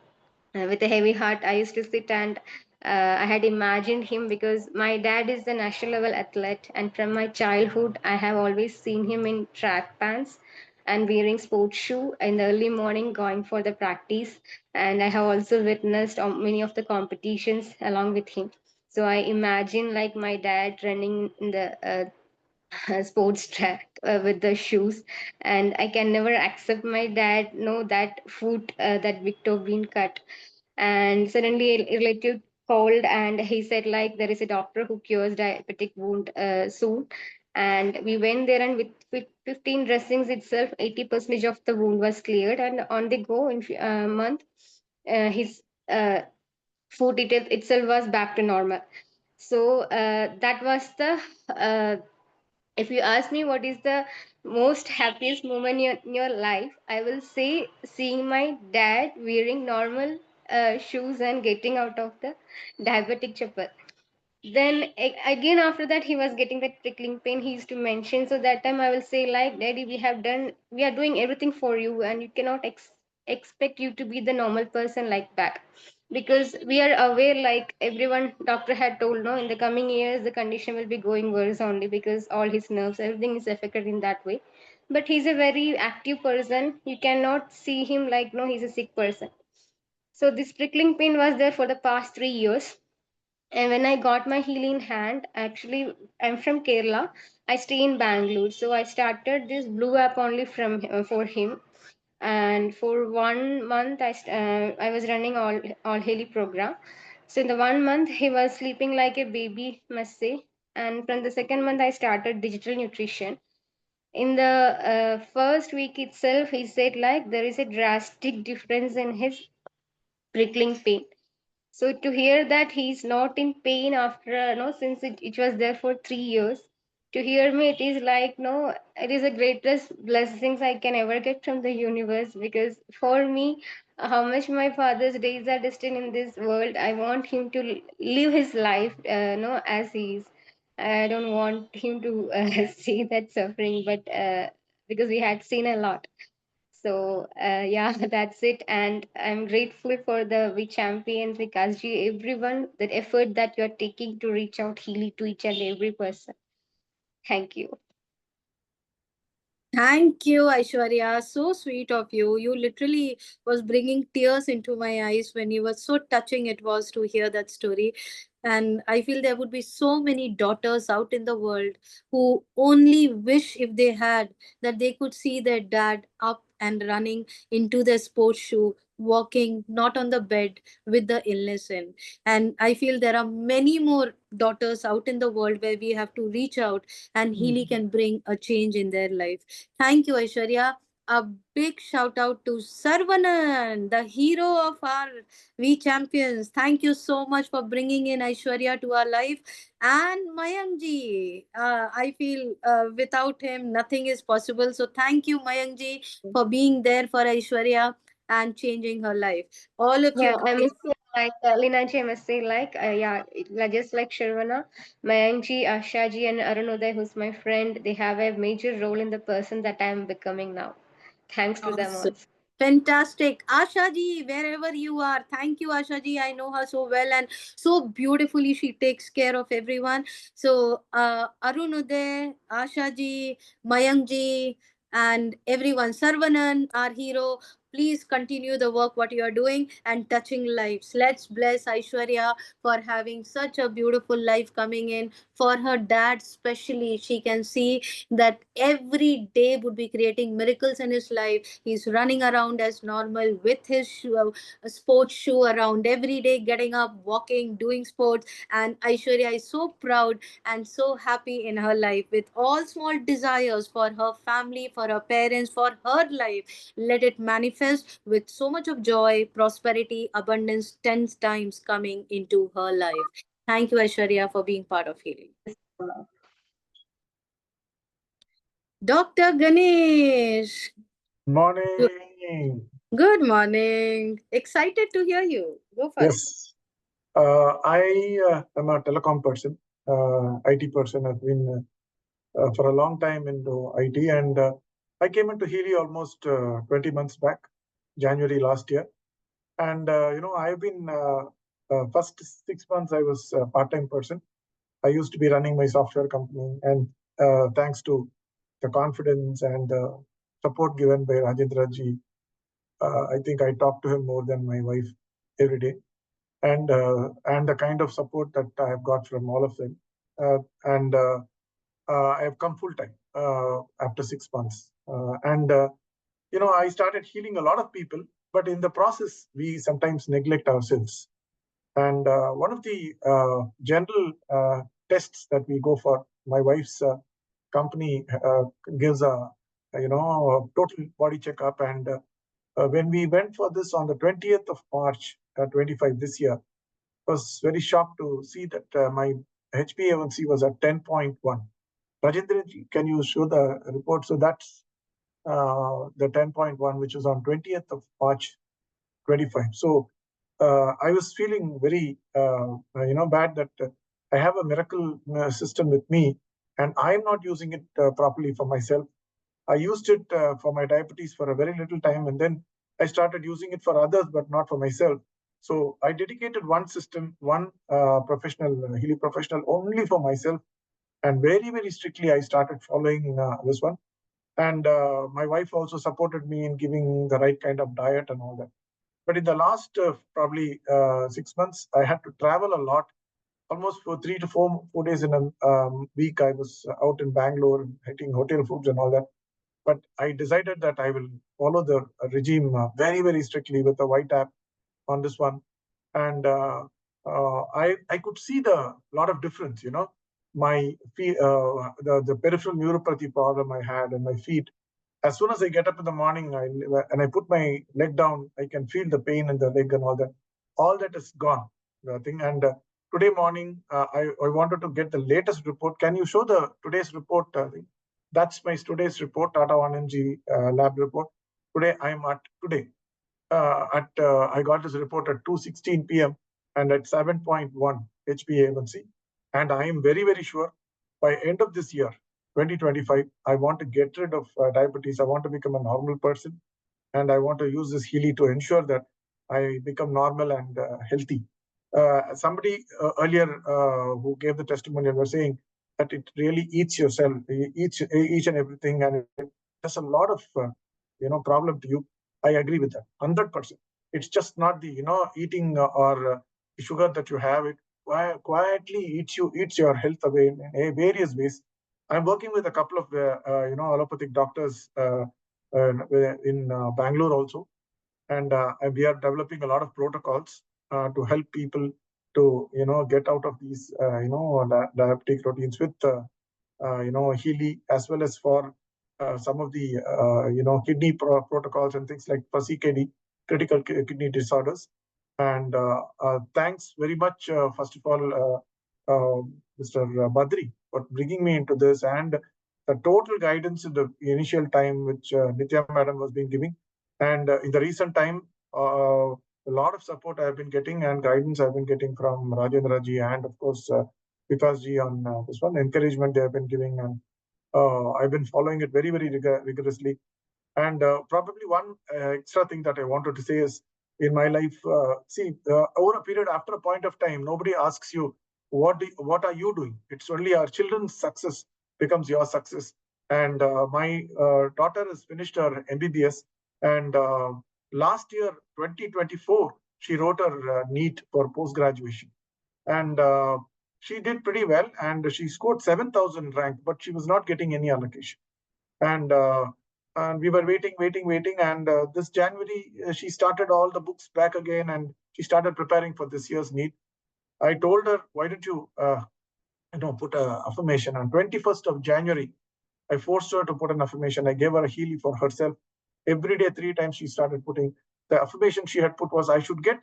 with a heavy heart, I used to sit and I had imagined him because my dad is the national level athlete, and from my childhood, I have always seen him in track pants and wearing sports shoe in the early morning going for the practice. And I have also witnessed many of the competitions along with him. So I imagine like my dad running in the sports track with the shoes, and I can never accept my dad know that foot that Victor been cut. And suddenly a relative called and he said like there is a doctor who cures diabetic wound soon. And we went there, and with 15 dressings itself 80% of the wound was cleared, and on the go in month his foot itself was back to normal. So that was the if you ask me what is the most happiest moment in your life, I will say seeing my dad wearing normal shoes and getting out of the diabetic chapel. Then again after that he was getting that prickling pain he used to mention. So that time I will say like, daddy, we are doing everything for you, and you cannot expect you to be the normal person like back, because we are aware like everyone doctor had told, no, in the coming years the condition will be going worse only because all his nerves, everything is affected in that way. But he's a very active person, you cannot see him like, no, he's a sick person. So this prickling pain was there for the past 3 years. And when I got my healing in hand, actually, I'm from Kerala. I stay in Bangalore. So I started this Blue app only from for him. And for 1 month, I was running all Haley program. So in the 1 month, he was sleeping like a baby, must say. And from the second month, I started digital nutrition. In the first week itself, he said like there is a drastic difference in his prickling pain. So to hear that he's not in pain after no, since it was there for 3 years, to hear me, it is like no, it is the greatest blessings I can ever get from the universe. Because for me, how much my father's days are destined in this world, I want him to live his life, no, as he is. I don't want him to see that suffering, but because we had seen a lot. So yeah, that's it. And I'm grateful for the We Champions, Vikasji, everyone, the effort that you're taking to reach out Healy to each and every person. Thank you. Thank you, Aishwarya. So sweet of you. You literally was bringing tears into my eyes when you were so touching it was to hear that story. And I feel there would be so many daughters out in the world who only wish if they had that they could see their dad up and running into their sports shoe, walking not on the bed with the illness in. And I feel there are many more daughters out in the world where we have to reach out and Healy can bring a change in their life. Thank you, Aishwarya. A big shout out to Sarvanan, the hero of our We Champions. Thank you so much for bringing in Aishwarya to our life. And Mayankji, I feel without him, nothing is possible. So thank you, Mayankji, for being there for Aishwarya and changing her life. All of Yeah, you I guys. must say, like Linaji, I must say, like, yeah, just like Sharvana, Mayankji, Ashaji, and Arunoday, who's my friend, they have a major role in the person that I am becoming now. Thanks to them Awesome. also. Fantastic. Asha ji, wherever you are, thank you, Asha ji. I know her so well and so beautifully she takes care of everyone. So, Arunoday, Asha ji, Mayank ji, and everyone, Sarvanan, our hero, please continue the work what you are doing and touching lives. Let's bless Aishwarya for having such a beautiful life coming in For her dad, especially, she can see that every day would be creating miracles in his life. He's running around as normal with his a sports shoe around every day, getting up, walking, doing sports. And Aishwarya is so proud and so happy in her life with all small desires for her family, for her parents, for her life. Let it manifest with so much of joy, prosperity, abundance 10 times coming into her life. Thank you, Aishwarya, for being part of Healing. Dr. Ganesh. Morning. Good morning. Excited to hear you. Go for it. Yes. I am a telecom person, IT person. I've been for a long time into IT, and I came into Healy almost 20 months back, January last year. And I've been first 6 months I was a part-time person. I used to be running my software company, and thanks to the confidence and support given by Rajendra ji, I think I talk to him more than my wife every day, and the kind of support that I have got from all of them, and I have come full time after 6 months, and I started healing a lot of people, but in the process we sometimes neglect ourselves. And one of the general tests that we go for, my wife's company gives a total body checkup, and when we went for this on the 20th of March 25 this year, I was very shocked to see that my HbA1c was at 10.1. Rajendra, can you show the report? So that's the 10.1, which was on 20th of March 25. So I was feeling very bad that I have a miracle system with me, and I'm not using it properly for myself. I used it for my diabetes for a very little time, and then I started using it for others, but not for myself. So I dedicated one system, one professional, Healy professional, only for myself, and very, very strictly I started following this one. And my wife also supported me in giving the right kind of diet and all that. But in the last probably 6 months, I had to travel a lot. Almost for 3 to 4 days in a week, I was out in Bangalore, eating hotel foods and all that. But I decided that I will follow the regime very, very strictly with the white app on this one. And I could see the lot of difference, my feet, the peripheral neuropathy problem I had in my feet. As soon as I get up in the morning and I put my leg down, I can feel the pain in the leg and all that. All that is gone. The thing. And today morning, I wanted to get the latest report. Can you show the today's report? That's my today's report, Tata 1mg lab report. Today I'm at I got this report at 2:16 p.m. and at 7.1 HbA1c, and I am very, very sure by end of this year, 2025, I want to get rid of diabetes. I want to become a normal person, and I want to use this Healy to ensure that I become normal and healthy. Somebody earlier who gave the testimonial was saying that it really eats your cell, each and everything, and it does a lot of problem to you. I agree with that 100%. It's just not the eating or sugar that you have. It quietly eats your health away in various ways. I'm working with a couple of allopathic doctors in Bangalore also, and we are developing a lot of protocols to help people to get out of these diabetic routines with Healy, as well as for some of the kidney protocols and things like for CKD, critical kidney disorders. And thanks very much, first of all, Mr. Badri, for bringing me into this, and the total guidance in the initial time which Nitya madam was being giving, and in the recent time, a lot of support I have been getting and guidance I've been getting from Rajendra ji and of course Vikas ji on this one, encouragement they have been giving, and I've been following it very, very rigorously. And probably one extra thing that I wanted to say is, in my life, over a period, after a point of time, nobody asks you, what are you doing? It's only our children's success becomes your success. And my daughter has finished her MBBS, and last year, 2024, she wrote her NEET for post-graduation. And she did pretty well, and she scored 7,000 rank, but she was not getting any allocation. And we were waiting, and this January she started all the books back again, and she started preparing for this year's NEET. I told her, why don't you put an affirmation on 21st of January. I forced her to put an affirmation. I gave her a Healy for herself. Every day, 3 times she started putting. The affirmation she had put was, I should get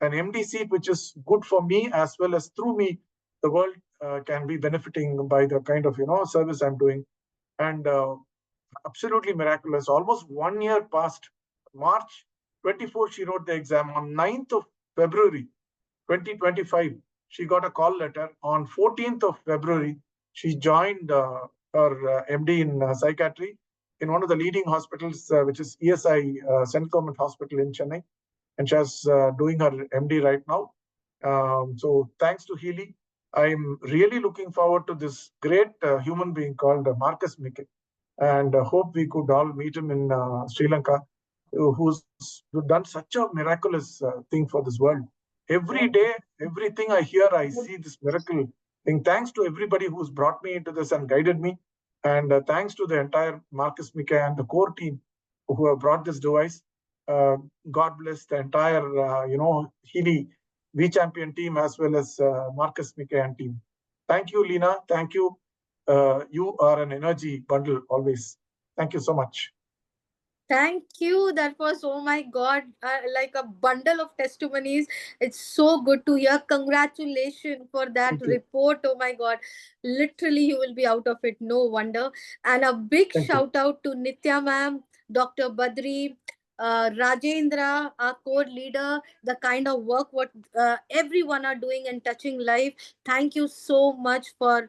an MD seat, which is good for me, as well as through me, the world can be benefiting by the kind of service I'm doing. And absolutely miraculous. Almost 1 year passed. March 24, she wrote the exam. On 9th of February 2025, she got a call letter. On 14th of February, she joined her MD in psychiatry in one of the leading hospitals, which is ESI, Central Government Hospital in Chennai. And she's doing her MD right now. So thanks to Healy, I'm really looking forward to this great human being called Marcus Mickey. And hope we could all meet him in Sri Lanka, who's done such a miraculous thing for this world. Every day, everything I hear, I see this miracle thing. Thanks to everybody who's brought me into this and guided me. And thanks to the entire Marcus Mickey and the core team who have brought this device. God bless the entire, Healy V Champion team, as well as Marcus Mickey and team. Thank you, Lena. Thank you. You are an energy bundle always. Thank you so much. Thank you. That was, oh my God, like a bundle of testimonies. It's so good to hear. Congratulations for that report. Oh my God. Literally, you will be out of it. No wonder. And a big shout out to Nitya ma'am, Dr. Badri, Rajendra, our core leader, the kind of work what everyone are doing and touching life. Thank you so much for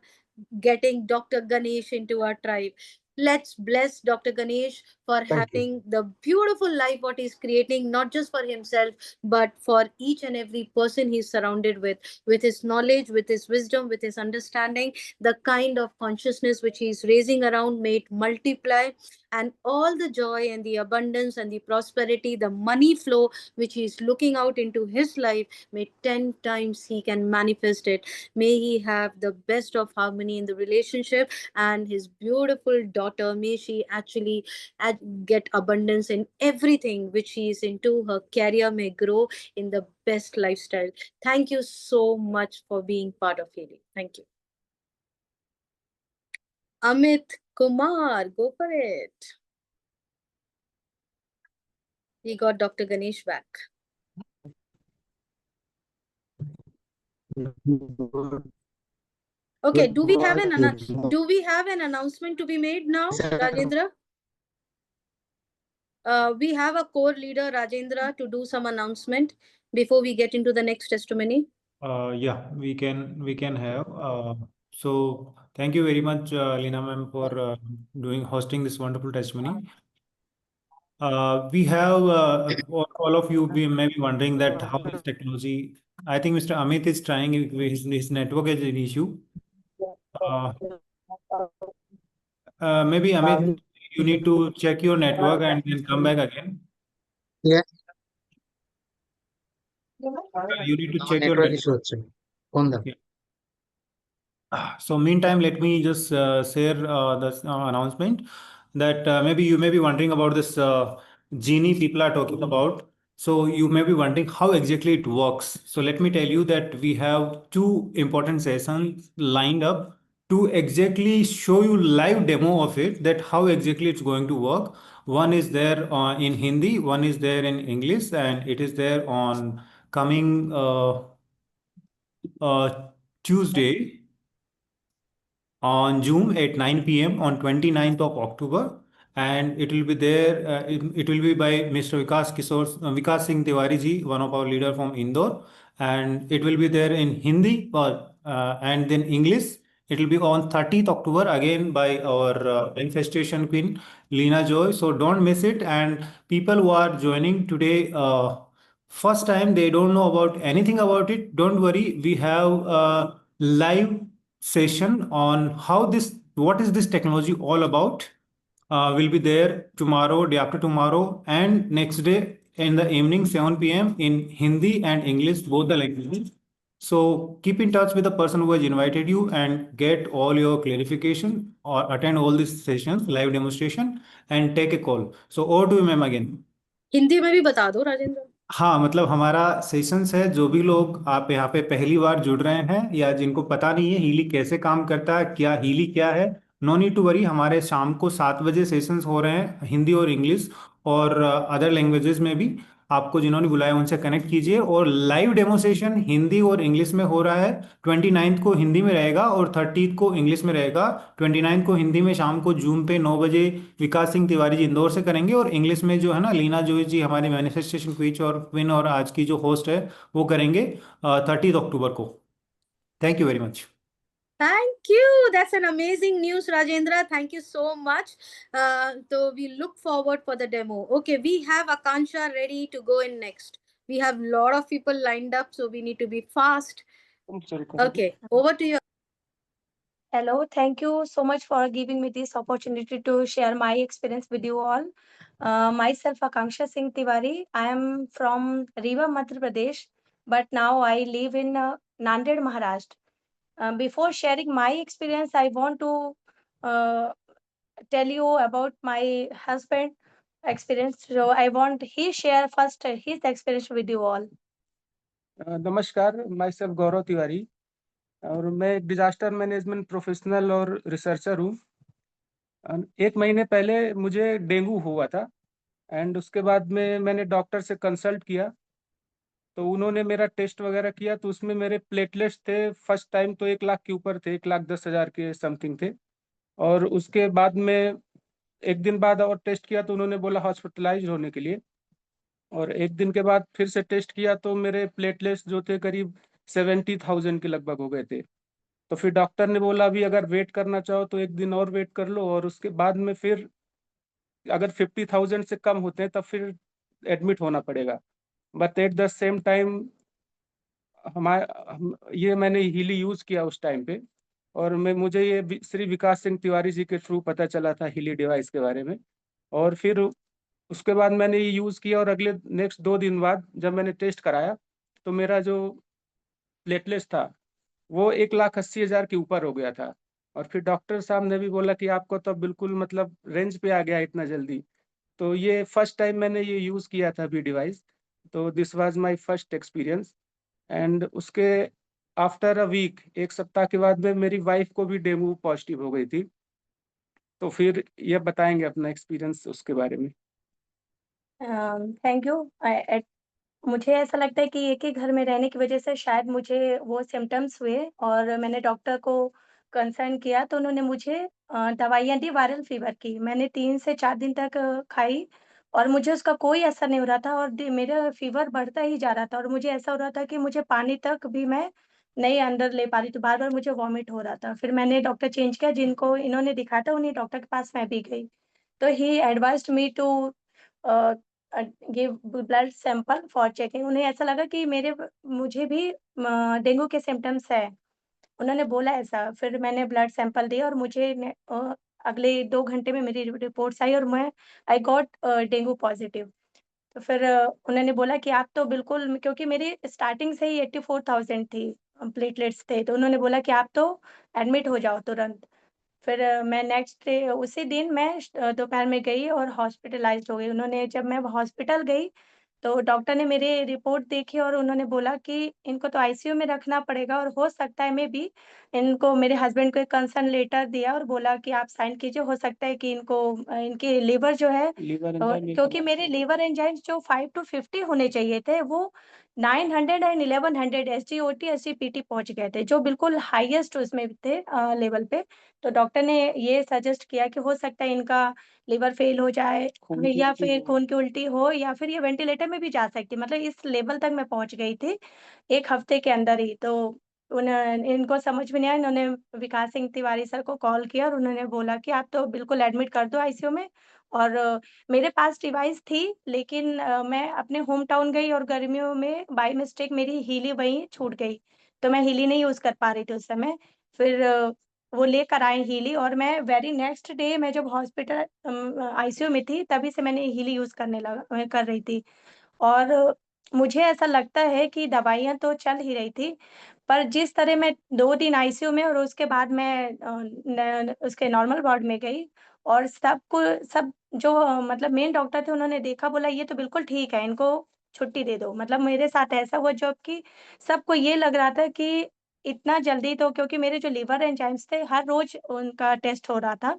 getting Dr. Ganesh into our tribe. Let's bless Dr. Ganesh for having the beautiful life what he's creating, not just for himself, but for each and every person he's surrounded with his knowledge, with his wisdom, with his understanding, the kind of consciousness which he's raising around, may it multiply, and all the joy and the abundance and the prosperity, the money flow which he's looking out into his life, may 10 times he can manifest it. May he have the best of harmony in the relationship, and his beautiful daughter, may she actually get abundance in everything which she is into. Her career may grow in the best lifestyle. Thank you so much for being part of Healy. Thank you. Amit Kumar, go for it. We got Dr. Ganesh back. Okay, do we have an announcement to be made now, Rajendra? We have a core leader, Rajendra, to do some announcement before we get into the next testimony. Yeah, we can have. So thank you very much, Lina ma'am, for hosting this wonderful testimony. We have all of you may be wondering that how this technology. I think Mr. Amit is trying. His network is an issue. Maybe Amit, you need to check your network and then come back again. Yeah. You need to check your network. Okay. So meantime, let me just share this announcement that maybe you may be wondering about this genie people are talking about. So you may be wondering how exactly it works. So let me tell you that we have 2 important sessions lined up to exactly show you live demo of it, that how exactly it's going to work. One is there in Hindi, one is there in English, and it is there on coming Tuesday on Zoom at 9 p.m. on 29th of October, and it will be there. It will be by Mr. Vikas Singh Tiwari ji, one of our leader from Indore, and it will be there in Hindi and then English. It will be on 30th October again by our manifestation queen Lena Joy. So don't miss it. And people who are joining today, first time, they don't know about anything about it. Don't worry, we have a live session on what is this technology all about. Will be there tomorrow, day after tomorrow, and next day in the evening 7 p.m. in Hindi and English, both the languages. So keep in touch with the person who has invited you and get all your clarification or attend all these sessions, live demonstration, and take a call. So over to you, ma'am, again. Hindi में भी बता दो राजेंद्र। हाँ, मतलब हमारा sessions है, जो भी लोग आप यहाँ पे पहली बार जुड़ रहे हैं या जिनको पता नहीं है हीली कैसे काम करता है, क्या हीली क्या है, नो नीड टू वरी। हमारे शाम को 7 बजे सेशंस हो रहे हैं, हिंदी और इंग्लिश और अदर लैंग्वेजेस में भी। आपको जिन्होंने बुलाया उनसे कनेक्ट कीजिए। और लाइव डेमोस्ट्रेशन हिंदी और इंग्लिश में हो रहा है। 29 को हिंदी में रहेगा और 30 को इंग्लिश में रहेगा। 29 को हिंदी में शाम को जूम पे 9 बजे विकास सिंह तिवारी जी इंदौर से करेंगे, और इंग्लिश में जो है ना लीना जोई जी हमारी मैनिफेस्टेशन क्वीन और आज की जो होस्ट है वो करेंगे 30 अक्टूबर को। Thank you very much. Thank you. That's an amazing news, Rajendra. Thank you so much. So we look forward for the demo. Okay, we have Akansha ready to go in next. We have a lot of people lined up, so we need to be fast. Okay, over to you. Hello, thank you so much for giving me this opportunity to share my experience with you all. Myself, Akanksha Singh Tiwari. I am from Rewa, Madhya Pradesh, but now I live in Nanded, Maharashtra. Before sharing my experience, I want to tell you about my husband experience. So I want he share first his experience with you all. नमस्कार, my self गौरव तिवारी और मैं एक disaster management professional और researcher हूँ। 1 महीने पहले मुझे dengue हुआ था एंड उसके बाद में मैंने डॉक्टर से कंसल्ट किया, तो उन्होंने मेरा टेस्ट वगैरह किया, तो उसमें मेरे प्लेटलेट्स थे फर्स्ट टाइम तो 1 लाख के ऊपर थे, 1,10,000 के समथिंग थे। और उसके बाद में 1 दिन बाद और टेस्ट किया तो उन्होंने बोला हॉस्पिटलाइज होने के लिए, और 1 दिन के बाद फिर से टेस्ट किया तो मेरे प्लेटलेट्स जो थे करीब 70,000 के लगभग हो गए थे। तो फिर डॉक्टर ने बोला अभी अगर वेट करना चाहो तो 1 दिन और वेट कर लो, और उसके बाद में फिर अगर 50,000 से कम होते हैं तब फिर एडमिट होना पड़ेगा। But at the same time ये मैंने हीली यूज़ किया उस टाइम पे, और मुझे ये श्री विकास सिंह तिवारी जी के थ्रू पता चला था हीली डिवाइस के बारे में। और फिर उसके बाद मैंने ये यूज़ किया, और अगले नेक्स्ट 2 दिन बाद जब मैंने टेस्ट कराया तो मेरा जो प्लेटलेट्स था वो 1,80,000 के ऊपर हो गया था। और फिर डॉक्टर साहब ने भी बोला कि आपको तो बिल्कुल मतलब रेंज पे आ गया इतना जल्दी। तो ये फर्स्ट टाइम मैंने ये यूज़ किया था अभी डिवाइस, तो this was my first experience. And उसके आफ्टर अ वीक 1 सप्ताह के बाद में मेरी वाइफ को भी डेंगू पॉजिटिव हो गई थी, तो फिर ये बताएंगे अपना एक्सपीरियंस उसके बारे में। Thank you. मुझे ऐसा लगता है कि एक ही घर में रहने की वजह से शायद मुझे वो सिम्पटम्स हुए, और मैंने डॉक्टर को कंसर्न किया तो उन्होंने मुझे दवाइयाँ दी वायरल फीवर की। मैंने 3 से 4 दिन तक खाई और मुझे उसका कोई असर नहीं हो रहा था, और मेरा फीवर बढ़ता ही जा रहा था, और मुझे ऐसा हो रहा था कि मुझे पानी तक भी मैं नहीं अंदर ले पा रही थी, बार-बार मुझे वॉमिट हो रहा था। फिर मैंने डॉक्टर चेंज किया, जिनको इन्होंने दिखाया था उन्हीं डॉक्टर के पास मैं भी गई। तो he advised me to a give blood sample for checking. उन्हें ऐसा लगा कि मुझे भी डेंगू के सिम्पटम्स है, उन्होंने बोला ऐसा। फिर मैंने ब्लड सैंपल दिया और मुझे अगले 2 घंटे में मेरी रिपोर्ट्स आई और आई गॉट डेंगू पॉजिटिव। तो फिर उन्होंने बोला कि आप तो बिल्कुल, क्योंकि मेरी स्टार्टिंग से ही 84,000 थी प्लेटलेट्स थे, तो उन्होंने बोला कि आप तो एडमिट हो जाओ तुरंत। फिर मैं नेक्स्ट डे उसी दिन मैं दोपहर में गई और हॉस्पिटलाइज़्ड हो गई। उन्होंने जब मैं हॉस्पिटल गई, तो डॉक्टर ने मेरी रिपोर्ट देखी और उन्होंने बोला कि इनको तो आईसीयू में रखना पड़ेगा, और हो सकता है मेबी इनको, मेरे हस्बैंड को एक कंसर्न लेटर दिया और बोला कि आप साइन कीजिए, हो सकता है कि इनको इनकी लिवर जो है, लीवर एंजाइम क्योंकि मेरे लिवर एंजाइम्स जो 5 टू 50 होने चाहिए थे, वो 900 एंड 1100 एसजीओटी, एसजीपीटी पहुँच गए थे, जो बिल्कुल हाईएस्ट उसमें थे लेवल पे। तो डॉक्टर ने ये सजेस्ट किया कि हो सकता है इनका लिवर फेल हो जाए, या फिर खून की उल्टी हो, या फिर ये वेंटिलेटर में भी जा सकती है। मतलब इस लेवल तक मैं पहुँच गई थी 1 हफ्ते के अंदर ही। तो इनको समझ में नहीं आया, इन्होंने विकास सिंह तिवारी सर को कॉल किया और उन्होंने बोला कि आप तो बिल्कुल एडमिट कर दो आईसीयू में। और मेरे पास डिवाइस थी, लेकिन मैं अपने होम टाउन गई और गर्मियों में बाय मिस्टेक मेरी हीली वहीं छूट गई, तो मैं हीली नहीं यूज़ कर पा रही थी उस समय। फिर वो लेकर आए हीली, और मैं वेरी नेक्स्ट डे मैं जब हॉस्पिटल आईसीयू में थी, तभी से मैंने हीली यूज़ कर रही थी। और मुझे ऐसा लगता है कि दवाइयाँ तो चल ही रही थी, पर जिस तरह मैं 2 दिन आईसीयू में और उसके बाद मैं न उसके नॉर्मल वार्ड में गई और सब जो मतलब मेन डॉक्टर थे उन्होंने देखा, बोला ये तो बिल्कुल ठीक है, इनको छुट्टी दे दो। मतलब मेरे साथ ऐसा हुआ जब कि सबको ये लग रहा था कि इतना जल्दी तो, क्योंकि मेरे जो लिवर एंजाइम्स थे हर रोज़ उनका टेस्ट हो रहा था।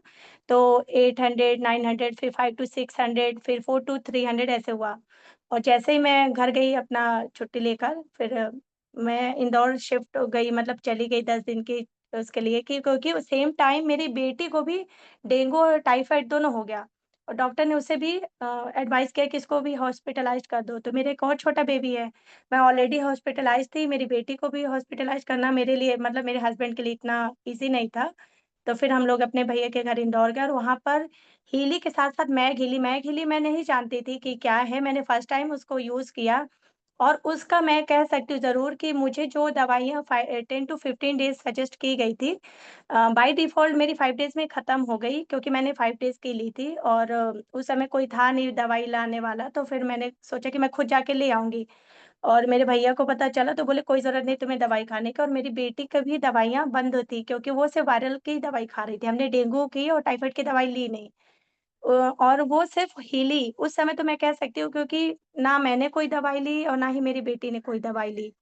तो 800, 900 फिर 5 टू 600 फिर 4 टू 300 ऐसे हुआ। और जैसे ही मैं घर गई अपना छुट्टी लेकर, फिर मैं इंदौर शिफ्ट हो गई, मतलब चली गई 10 दिन की उसके लिए, कि क्योंकि सेम टाइम मेरी बेटी को भी डेंगू और टाइफाइड दोनों हो गया और डॉक्टर ने उसे भी एडवाइस किया कि इसको भी हॉस्पिटलाइज़ कर दो। तो मेरे एक और छोटा बेबी है, मैं ऑलरेडी हॉस्पिटलाइज़ थी, मेरी बेटी को भी हॉस्पिटलाइज़ करना मेरे लिए, मतलब मेरे हस्बैंड के लिए इतना ईज़ी नहीं था। तो फिर हम लोग अपने भैया के घर इंदौर गए और वहाँ पर हीली के साथ-साथ मैग हीली मैं नहीं जानती थी कि क्या है, मैंने फर्स्ट टाइम उसको यूज़ किया और उसका मैं कह सकती हूँ ज़रूर कि मुझे जो दवाइयाँ 10 टू 15 डेज़ सजेस्ट की गई थी, बाय डिफ़ॉल्ट मेरी 5 डेज़ में ख़त्म हो गई, क्योंकि मैंने 5 डेज़ की ली थी और उस समय कोई था नहीं दवाई लाने वाला, तो फिर मैंने सोचा कि मैं खुद जाके ले आऊँगी। और मेरे भैया को पता चला तो बोले कोई ज़रूरत नहीं तुम्हें दवाई खाने का, और मेरी बेटी की भी दवाइयाँ बंद थी क्योंकि वो सिर्फ़ वायरल की दवाई खा रही थी। हमने डेंगू की और टाइफाइड की दवाई ली नहीं। और वो सिर्फ़ हीली उस समय तो मैं कह सकती हूँ, क्योंकि ना मैंने कोई दवाई ली और ना ही मेरी बेटी ने कोई दवाई ली।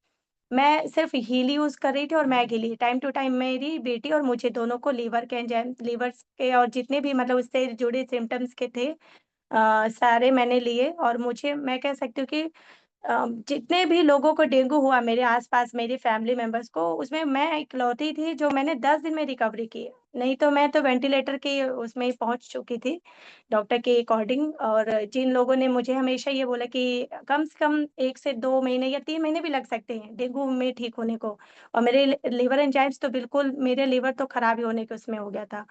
मैं सिर्फ़ हीली यूज़ कर रही थी और MAG Healy. Time to time मेरी बेटी और मुझे दोनों को लीवर्स के और जितने भी मतलब उससे जुड़े सिम्पटम्स के थे, सारे मैंने लिए और मुझे मैं कह सकती हूँ कि जितने भी लोगों को डेंगू हुआ मेरे आस-पास मेरे फैमिली मेंबर्स को, उसमें मैं इकलौती थी जो मैंने 10 दिन में रिकवरी की। नहीं तो मैं तो वेंटिलेटर के उसमें ही पहुँच चुकी थी, डॉक्टर के अकॉर्डिंग। और जिन लोगों ने मुझे हमेशा ये बोला कि कम से कम 1 से 2 महीने या 3 महीने भी लग सकते हैं डेंगू में ठीक होने को। और मेरे लिवर एंजाइम्स तो बिल्कुल, मेरे लिवर तो खराब ही होने के उसमें हो गया था।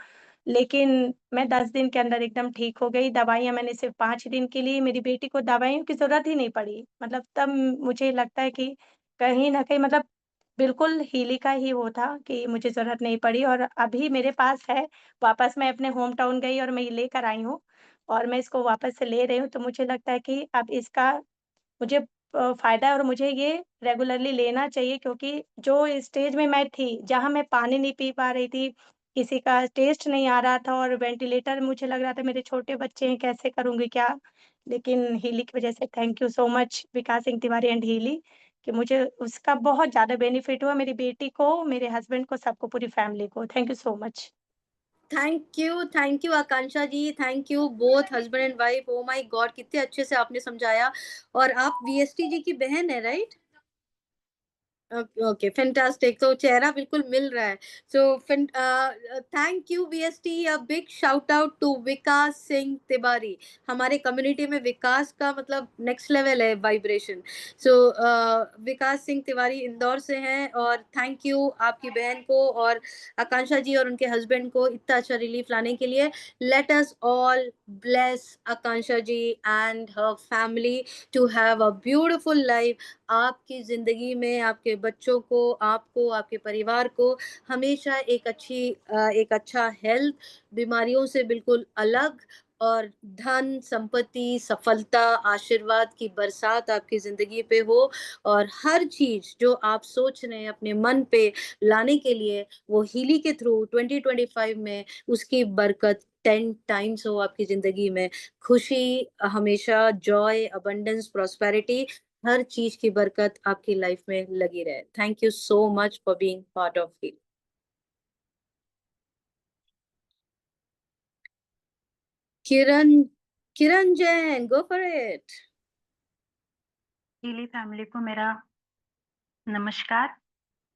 लेकिन मैं 10 दिन के अंदर एकदम ठीक हो गई। दवाइयाँ मैंने सिर्फ़ 5 दिन की ली, मेरी बेटी को दवाइयों की ज़रूरत ही नहीं पड़ी। मतलब तब मुझे लगता है कि कहीं न कहीं मतलब बिल्कुल हीली का ही वो था कि मुझे ज़रूरत नहीं पड़ी और अभी मेरे पास है। वापस मैं अपने होम टाउन गई और मैं ये लेकर आई हूँ और मैं इसको वापस से ले रही हूँ। तो मुझे लगता है कि अब इसका मुझे फ़ायदा है और मुझे ये रेगुलरली लेना चाहिए, क्योंकि जो स्टेज में मैं थी, जहाँ मैं पानी नहीं पी पा रही थी, किसी का टेस्ट नहीं आ रहा था और वेंटिलेटर मुझे लग रहा था मेरे छोटे बच्चे हैं, कैसे करूँगी क्या? लेकिन हीली की वज़ह से thank you so much Vikas Singh Tiwari and Healy, कि मुझे उसका बहुत ज़्यादा बेनिफिट हुआ, मेरी बेटी को, मेरे हस्बैंड को, सबको, पूरी फैमिली को। Thank you so much. Thank you Akanksha ji, thank you both husband and wife. Oh my God! कितने अच्छे से आपने समझाया और आप वीएसटी जी की बहन हैं, राइट? Okay, okay, fantastic. तो चेहरा बिल्कुल मिल रहा है। So thank you VST. A big shout out to Vikas Singh Tiwari. हमारे कम्युनिटी में विकास का मतलब नेक्स्ट लेवल है वाइब्रेशन। सो विकास सिंह तिवारी इंदौर से हैं और थैंक यू आपकी बहन को और आकांक्षा जी और उनके हस्बैंड को इतना अच्छा रिलीफ लाने के लिए। Let us all bless Akanksha ji and her family to have a beautiful life. आपकी ज़िंदगी में आपके बच्चों को, आपको, आपके परिवार को हमेशा एक अच्छा हेल्थ, बीमारियों से बिल्कुल अलग और धन, संपत्ति, सफलता, आशीर्वाद की बरसात आपकी ज़िंदगी पे हो और हर चीज़ जो आप सोच रहे हैं अपने मन पे लाने के लिए, वो हीली के थ्रू 2025 में उसकी बरकत 10 टाइम्स हो आपकी ज़िंदगी में। खुशी हमेशा, जॉय, अबंडेंस, प्रॉस्पेरिटी, हर चीज की बरकत आपकी लाइफ में लगी रहे। Thank you so much for being part of Heal. Kiran Kiran Jain, go for it. Healy family को मेरा नमस्कार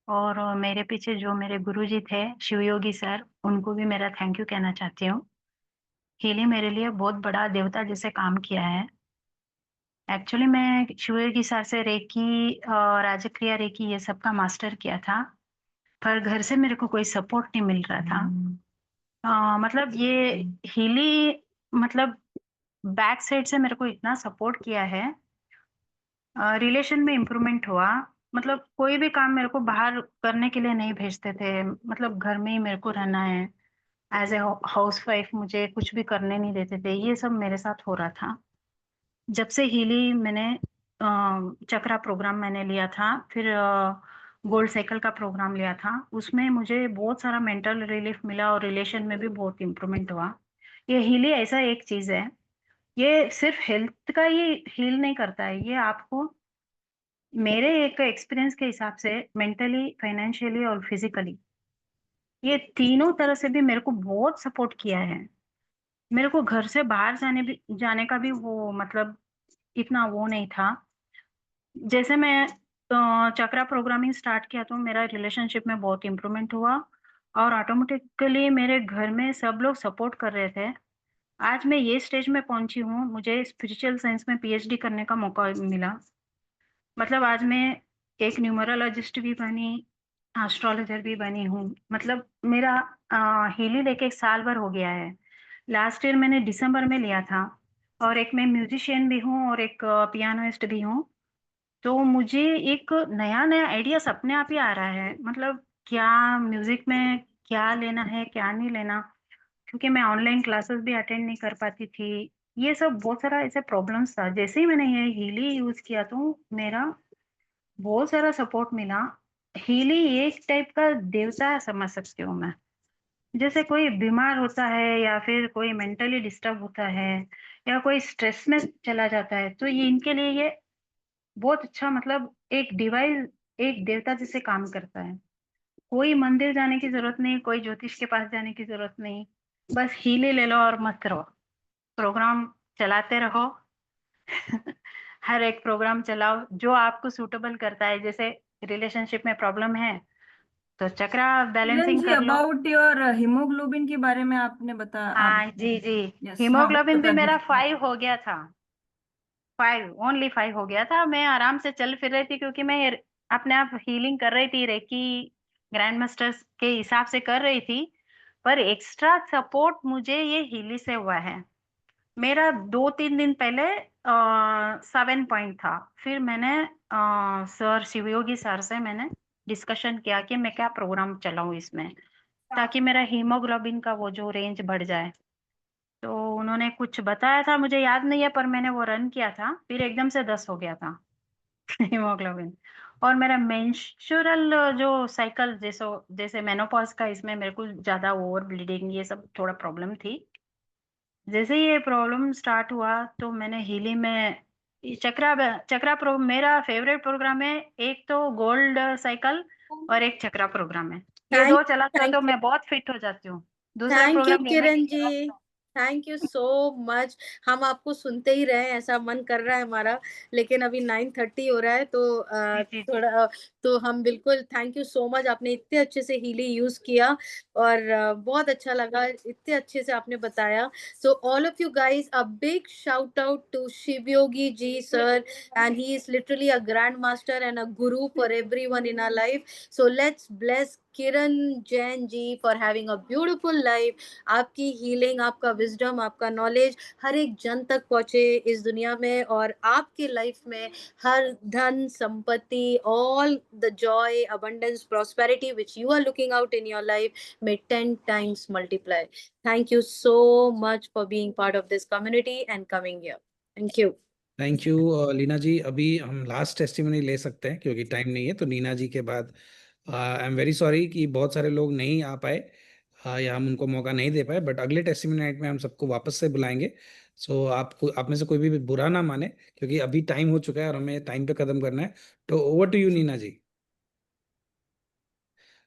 और मेरे पीछे जो मेरे गुरुजी थे शिवयोगी सर, उनको भी मेरा थैंक यू कहना चाहती हूँ। हीली मेरे लिए बहुत बड़ा देवता जैसे काम किया है। एक्चुअली मैं शिवयोगी सर से रेकी राजक्रिया रेकी ये सब का मास्टर किया था, पर घर से मेरे को कोई सपोर्ट नहीं मिल रहा था। मतलब ये हीली मतलब बैक साइड से मेरे को इतना सपोर्ट किया है, रिलेशन में इम्प्रूवमेंट हुआ। मतलब कोई भी काम मेरे को बाहर करने के लिए नहीं भेजते थे, मतलब घर में ही मेरे को रहना है। एज ए हाउसवाइफ मुझे कुछ भी करने नहीं देते थे, ये सब मेरे साथ हो रहा था। जब से हीली मैंने चक्रा प्रोग्राम मैंने लिया था, फिर गोल्ड साइकिल का प्रोग्राम लिया था। उसमें मुझे बहुत सारा मेंटल रिलीफ मिला और रिलेशन में भी बहुत इम्प्रूवमेंट हुआ। ये हीली ऐसा एक चीज है, ये सिर्फ हेल्थ का ही हील नहीं करता है, ये आपको मेरे एक एक्सपीरियंस के हिसाब से मेंटली, फाइनेंशियली और फिजिकली ये तीनों तरह से भी मेरे को बहुत सपोर्ट किया है। मेरे को घर से बाहर जाने का भी वो मतलब इतना वो नहीं था। जैसे मैं चक्रा प्रोग्रामिंग स्टार्ट किया तो मेरा रिलेशनशिप में बहुत इम्प्रूवमेंट हुआ और ऑटोमेटिकली मेरे घर में सब लोग सपोर्ट कर रहे थे। आज मैं ये स्टेज में पहुंची हूँ, मुझे स्पिरिचुअल साइंस में पीएचडी करने का मौका मिला। मतलब आज मैं एक न्यूमरोलॉजिस्ट भी बनी, एस्ट्रोलॉजर भी बनी हूँ। मतलब मेरा हीली लेके 1 साल भर हो गया है। लास्ट ईयर मैंने दिसंबर में लिया था और एक मैं म्यूजिशियन भी हूँ और एक पियानोइस्ट भी हूँ। तो मुझे एक नया नया आइडियाज अपने आप ही आ रहा है, मतलब क्या म्यूजिक में क्या लेना है क्या नहीं लेना, क्योंकि मैं ऑनलाइन क्लासेस भी अटेंड नहीं कर पाती थी। ये सब बहुत सारा ऐसे प्रॉब्लम्स था। जैसे ही मैंने ये हीली यूज किया तो मेरा बहुत सारा सपोर्ट मिला। हीली एक टाइप का देवता समझ सकती हूँ मैं। जैसे कोई बीमार होता है या फिर कोई मेंटली डिस्टर्ब होता है या कोई स्ट्रेस में चला जाता है तो ये इनके लिए ये बहुत अच्छा, मतलब एक डिवाइस, एक देवता जैसे काम करता है। कोई मंदिर जाने की जरूरत नहीं, कोई ज्योतिष के पास जाने की जरूरत नहीं, बस हीले ले लो और मत रहो, प्रोग्राम चलाते रहो। हर एक प्रोग्राम चलाओ जो आपको सूटेबल करता है। जैसे रिलेशनशिप में प्रॉब्लम है तो चक्रा किरण बैलेंसिंग जी, कर लो। अबाउट योर हीमोग्लोबिन के बारे में आपने आप हाँ जी जी, यस, हाँ हीमोग्लोबिन भी बता मेरा दीजिए। 5 हो गया था। 5 हो गया था। मैं आराम से चल फिर रही थी क्योंकि मैं अपने आप हीलिंग कर रही थी, रेकी ग्रैंड मास्टर्स के हिसाब से कर रही थी। पर एक्स्ट्रा सपोर्ट मुझे ये हीली से हुआ है। मेरा 2-3 दिन पहले 7 पॉइंट था। फिर मैंने सर शिवयोगी सर से मैंने डिस्कशन किया कि मैं क्या प्रोग्राम चलाऊं इसमें, ताकि मेरा हीमोग्लोबिन का वो जो रेंज बढ़ जाए। तो उन्होंने कुछ बताया था, मुझे याद नहीं है, पर मैंने वो रन किया था, फिर एकदम से 10 हो गया था हीमोग्लोबिन। और मेरा मेंस्ट्रुअल जो साइकिल जैसे जैसे मेनोपॉज का, इसमें मेरे को ज्यादा ओवर ब्लीडिंग ये सब थोड़ा प्रॉब्लम थी। जैसे ये प्रॉब्लम स्टार्ट हुआ तो मैंने हीली में चक्रा प्रो मेरा फेवरेट प्रोग्राम है। एक तो गोल्ड साइकिल और एक चक्रा प्रोग्राम है। ये दो चलाते हो तो मैं बहुत फिट हो जाती हूँ। दूसरा थैंक यू प्रोग्राम लेने किरण की जरूरत जी, थैंक यू सो मच। हम आपको सुनते ही रहे, ऐसा मन कर रहा है हमारा, लेकिन अभी 9:30 हो रहा है तो थोड़ा तो हम बिल्कुल थैंक यू सो मच। आपने इतने अच्छे से हीली यूज किया और बहुत अच्छा लगा, इतने अच्छे से आपने बताया। So all of you guys, a big shout out to Shivyogi ji sir, and he is literally a grandmaster and a guru for everyone in our life. So let's bless Kiran Jain ji for having a beautiful life. आपकी healing, आपका wisdom, आपका knowledge हर एक जन तक पहुंचे इस दुनिया में, और आपके लाइफ में हर धन संपत्ति, all the Joy, abundance, prosperity which you are looking out in your life may 10 times multiply. Thank you so much for being part of this community and coming here. Thank you. Thank you Leena ji. अभी हम last testimony ले सकते हैं क्योंकि time नहीं है, तो नीना जी के बाद आई एम वेरी सॉरी कि बहुत सारे लोग नहीं आ पाए या हम उनको मौका नहीं दे पाए, बट अगले टेस्टिमनी नाइट में हम सबको वापस से बुलाएंगे। सो आपको, आप में से कोई भी बुरा ना माने क्योंकि अभी टाइम हो चुका है और हमें टाइम पे कदम करना है। तो ओवर टू यू नीना जी,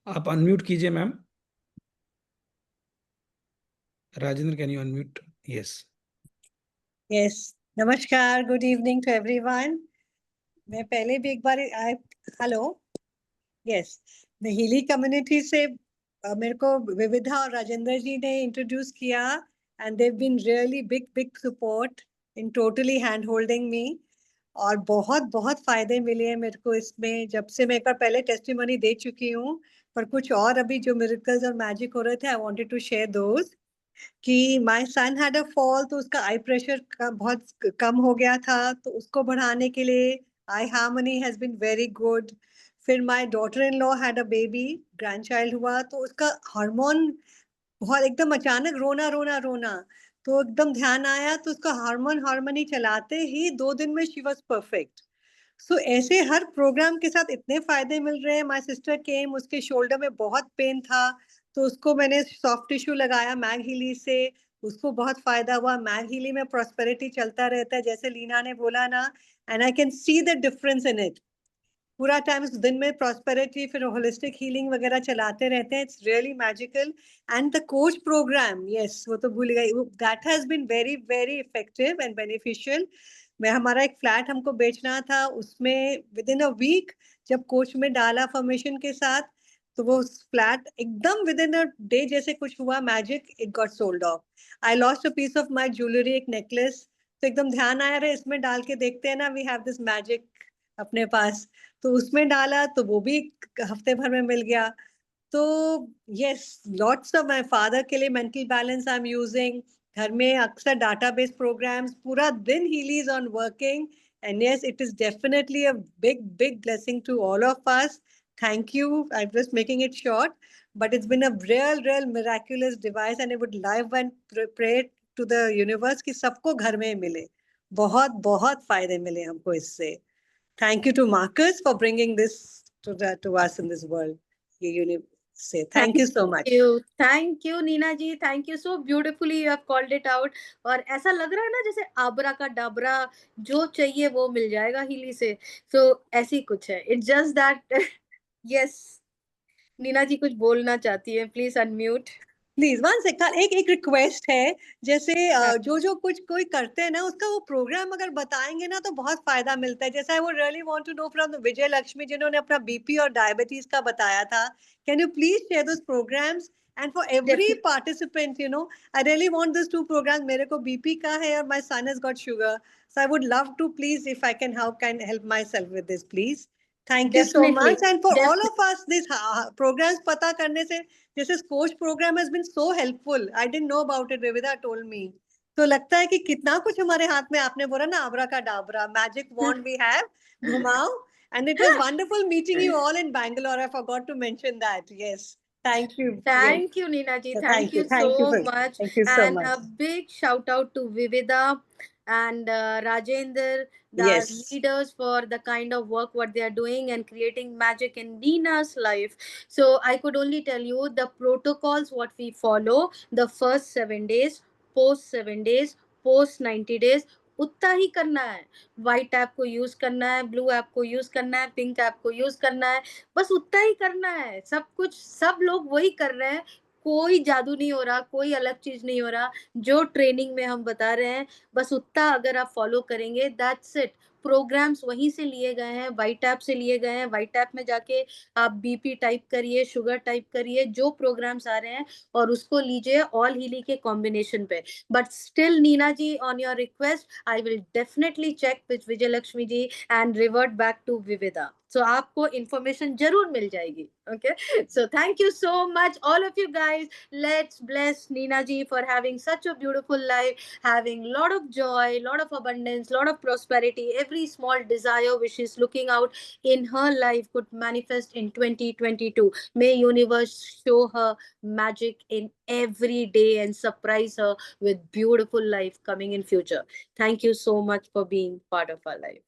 आप अनम्यूट कीजिए ma'am. Rajendra, can you unmute? Yes. Yes, नमस्कार, गुड इवनिंग टू एवरीवन। मैं पहले भी एक बार हेलो, यस, मैं हीली कम्युनिटी से मेरे को विविधा और राजेंद्र जी ने इंट्रोड्यूस किया and they've been really big support in totally hand holding me, और बहुत बहुत फायदे मिले हैं मेरे को इसमें। जब से मैं एक बार पहले टेस्टिमनी दे चुकी हूँ, पर कुछ और अभी जो मिरेकल्स और मैजिक हो रहे थे, I wanted to share those. कि my son had a fall, तो उसका आई प्रेशर बहुत कम हो गया था, तो उसको बढ़ाने के लिए eye harmony has been very good. फिर my daughter in law had a baby, grand child हुआ, तो उसका हार्मोन बहुत एकदम अचानक रोना रोना रोना, तो एकदम ध्यान आया, तो उसका हार्मोनी चलाते ही 2 दिन में शी वॉज परफेक्ट। सो ऐसे हर प्रोग्राम के साथ इतने फायदे मिल रहे हैं. माय सिस्टर केम, उसके शोल्डर में बहुत पेन था, तो उसको मैंने सॉफ्ट टिश्यू लगाया मैग हीली से, उसको बहुत फायदा हुआ. मैग हीली में प्रॉस्पेरिटी चलता रहता है, जैसे लीना ने बोला ना, and I can see the difference in it. पूरा टाइम इस दिन में प्रॉस्पेरिटी, फिर होलिस्टिक हीलिंग वगैरह चलाते रहते हैं. It's really magical. And the coach program, yes, वो तो भूल गई, that has been very very effective and beneficial. मैं, हमारा एक फ्लैट हमको बेचना था, उसमें विद इन अ वीक जब कोच में डाला फॉर्मेशन के साथ, तो वो फ्लैट एकदम विद इन अ डे जैसे कुछ हुआ magic, it got sold off. I lost a piece of my jewellery, एक नेकलेस, तो एकदम ध्यान आया रहे इसमें डाल के देखते हैं ना, वी हैव दिस मैजिक अपने पास, तो उसमें डाला तो वो भी हफ्ते भर में मिल गया. तो yes, lots of, my father के लिए mental balance I am using. घर में अक्सर डाटाबेस प्रोग्राम्स, पूरा दिन Healy is on working. And yes, it is definitely a big big blessing to all of us. Thank you. I was making it short, but it's been a real miraculous device, and I would live and pray to the universe कि सबको घर में मिले. बहुत बहुत फायदे मिले हमको इससे. Thank you to Marcus for bringing this to us in this world. Say thank you so much. Thank you, Neena ji. Thank you so beautifully. You have called it out. और ऐसा लग रहा है ना जैसे आबरा का डाबरा, जो चाहिए वो मिल जाएगा हीली से. So ऐसी कुछ है. It's just that yes. Neena जी कुछ बोलना चाहती है, please unmute. Please one second, एक रिक्वेस्ट है, जैसे जो कुछ कोई करते हैं ना, उसका वो प्रोग्राम अगर बताएंगे ना तो बहुत फायदा मिलता है. जैसे I would really want to know from Vijay Lakshmi, जिन्होंने अपना बीपी और डायबिटीज का बताया था. Can you please share those programs? And for every participant, I really want this 2 programs. मेरे को बीपी का है और my son has got sugar, so I would love to, please, if I can help myself with this, please. Thank you so much. And for all of us, this programs पता करने से, this coach program has been so helpful. I didn't know about it. Vivida told me. तो लगता है कि कितना कुछ हमारे हाथ में, आपने बोला ना आबरा का Dabra, magic wand we have, घुमाओ. And it was wonderful meeting you all in Bangalore. I forgot to mention that. Yes. Thank you. Thank you, Neena ji. Thank you so much. Thank you so And much. a big shout out to Vivida and Rajender, the leaders, for the kind of work what they are doing and creating magic in Neena's life. So I could only tell you the protocols what we follow: the first 7 days, post 7 days, post 90 days, उतना ही करना है. White app को use करना है, blue app को use करना है, pink app को यूज करना है, बस उतना ही करना है. सब कुछ सब लोग वही कर रहे हैं, कोई जादू नहीं हो रहा, कोई अलग चीज नहीं हो रहा. जो ट्रेनिंग में हम बता रहे हैं, बस उतना अगर आप फॉलो करेंगे, दैट्स इट. प्रोग्राम्स वहीं से लिए गए हैं, व्हाइट ऐप से लिए गए हैं. व्हाइट ऐप में जाके आप बीपी टाइप करिए, शुगर टाइप करिए, जो प्रोग्राम्स आ रहे हैं, और उसको लीजिए ऑल हीली के कॉम्बिनेशन पे. But still Neena ji, on your request, I will definitely check with Vijay Lakshmi ji and revert back to Vividha. So आपको information जरूर मिल जाएगी. Okay, so thank you so much all of you guys. Let's bless Neena ji for having such a beautiful life, having lot of joy, lot of abundance, lot of prosperity. Every small desire which is looking out in her life could manifest in 2022. May universe show her magic in every day and surprise her with beautiful life coming in future. Thank you so much for being part of our life.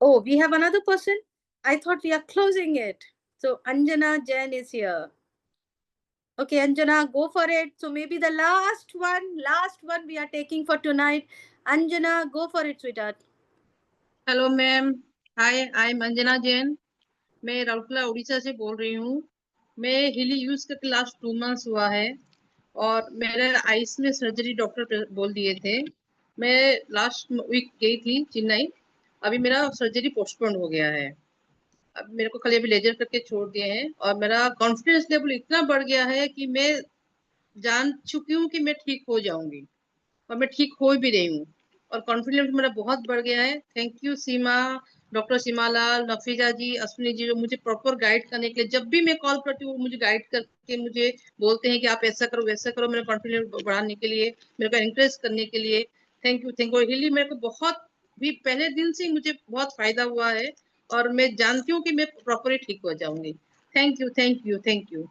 Oh, we have another person? I thought we are closing it. So Anjana Jain is here. Okay, Anjana, go for it. So maybe the last one we are taking for tonight. Anjana, go for it, sweetheart. Hello ma'am. Hi, I am Anjana Jain. मैं राउरकेला उड़ीसा से बोल रही हूँ. मैं Healy use करके last 2 months हुआ है, और मेरे आइस में सर्जरी डॉक्टर बोल दिए थे. मैं लास्ट वीक गई थी चेन्नई. अभी मेरा सर्जरी पोस्टपोन हो गया है. अब मेरे को खाली अभी लेजर करके छोड़ दिए हैं, और मेरा कॉन्फिडेंस लेवल इतना बढ़ गया है कि मैं जान चुकी हूँ कि मैं ठीक हो जाऊंगी, और मैं ठीक हो भी रही हूँ, और कॉन्फिडेंस मेरा बहुत बढ़ गया है. थैंक यू सीमा, डॉक्टर सीमा लाल, नफीजा जी, अश्विनी जी, जो मुझे प्रॉपर गाइड करने के लिए, जब भी मैं कॉल करती हूँ वो मुझे गाइड करके मुझे बोलते हैं कि आप ऐसा करो वैसा करो, मेरा कॉन्फिडेंस बढ़ाने के लिए, मेरे को एनकरेज करने के लिए. Thank you. हिली मेरे को बहुत भी पहले दिन से मुझे बहुत फायदा हुआ है, और मैं जानती हूँ कि मैं प्रॉपरली ठीक हो जाऊंगी. Thank you. Thank you. Thank you.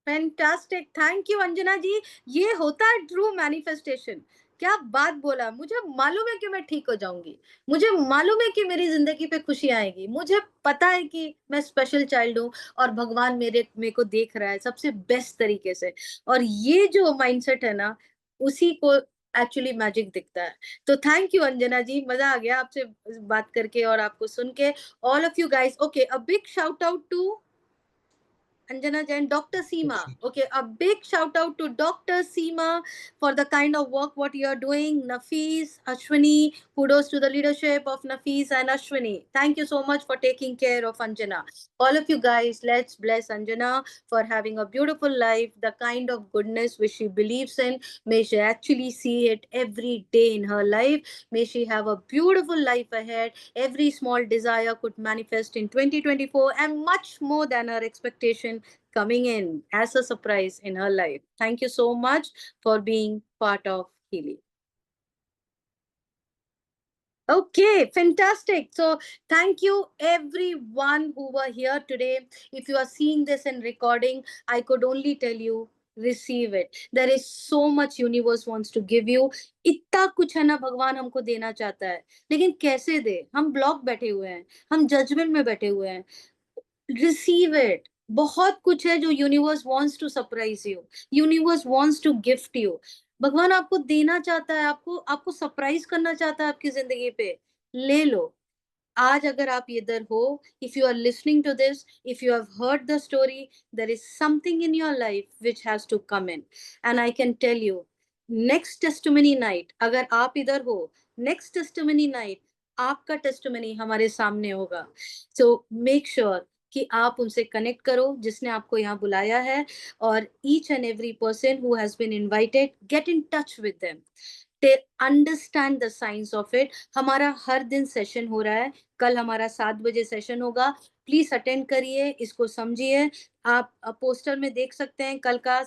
Fantastic, thank you Anjana ji. ये होता है ट्रू मैनिफेस्टेशन। क्या बात बोला। मुझे मालूम है कि मैं ठीक हो जाऊंगी, मुझे मालूम है कि मेरी जिंदगी पे खुशी आएगी, मुझे पता है कि मैं स्पेशल चाइल्ड हूँ और भगवान मेरे को देख रहा है सबसे बेस्ट तरीके से। और ये जो माइंडसेट है ना, उसी को एक्चुअली मैजिक दिखता है। तो थैंक यू अंजना जी, मजा आ गया आपसे बात करके और आपको सुन के। All of you guys, okay, a big shout out to Anjana Jain, Dr. Seema. Okay, a big shout out to Dr. Seema for the kind of work what you are doing. Nafees, Ashwini, kudos to the leadership of Nafees and Ashwini. Thank you so much for taking care of Anjana. All of you guys, let's bless Anjana for having a beautiful life, the kind of goodness which she believes in. May she actually see it every day in her life. May she have a beautiful life ahead. Every small desire could manifest in 2024 and much more than her expectation coming in as a surprise in her life. Thank you so much for being part of Healy. Okay, fantastic. So thank you everyone who were here today. If you are seeing this in recording, I could only tell you, receive it. There is so much universe wants to give you. इतना कुछ है ना भगवान हमको देना चाहता है, लेकिन कैसे दे? हम ब्लॉक बैठे हुए हैं, हम जजमेंट में बैठे हुए हैं। Receive it. बहुत कुछ है जो universe wants to surprise you, universe wants to gift you. भगवान आपको देना चाहता है, आपको सरप्राइज करना चाहता है आपकी जिंदगी पे। ले लो। आज अगर आप इधर हो, if you are listening to this, if you have heard the story, there is something in your life which has to come in, and I can tell you, next testimony night अगर आप इधर हो, next testimony night आपका testimony हमारे सामने होगा। So make sure कि आप उनसे कनेक्ट करो जिसने आपको यहाँ बुलाया है, और each and every person who has been invited, get in touch with them, understand the science of it. हमारा हर दिन सेशन हो रहा है, कल हमारा 7 बजे सेशन होगा, प्लीज अटेंड करिए, इसको समझिए। आप पोस्टर में देख सकते हैं कल का।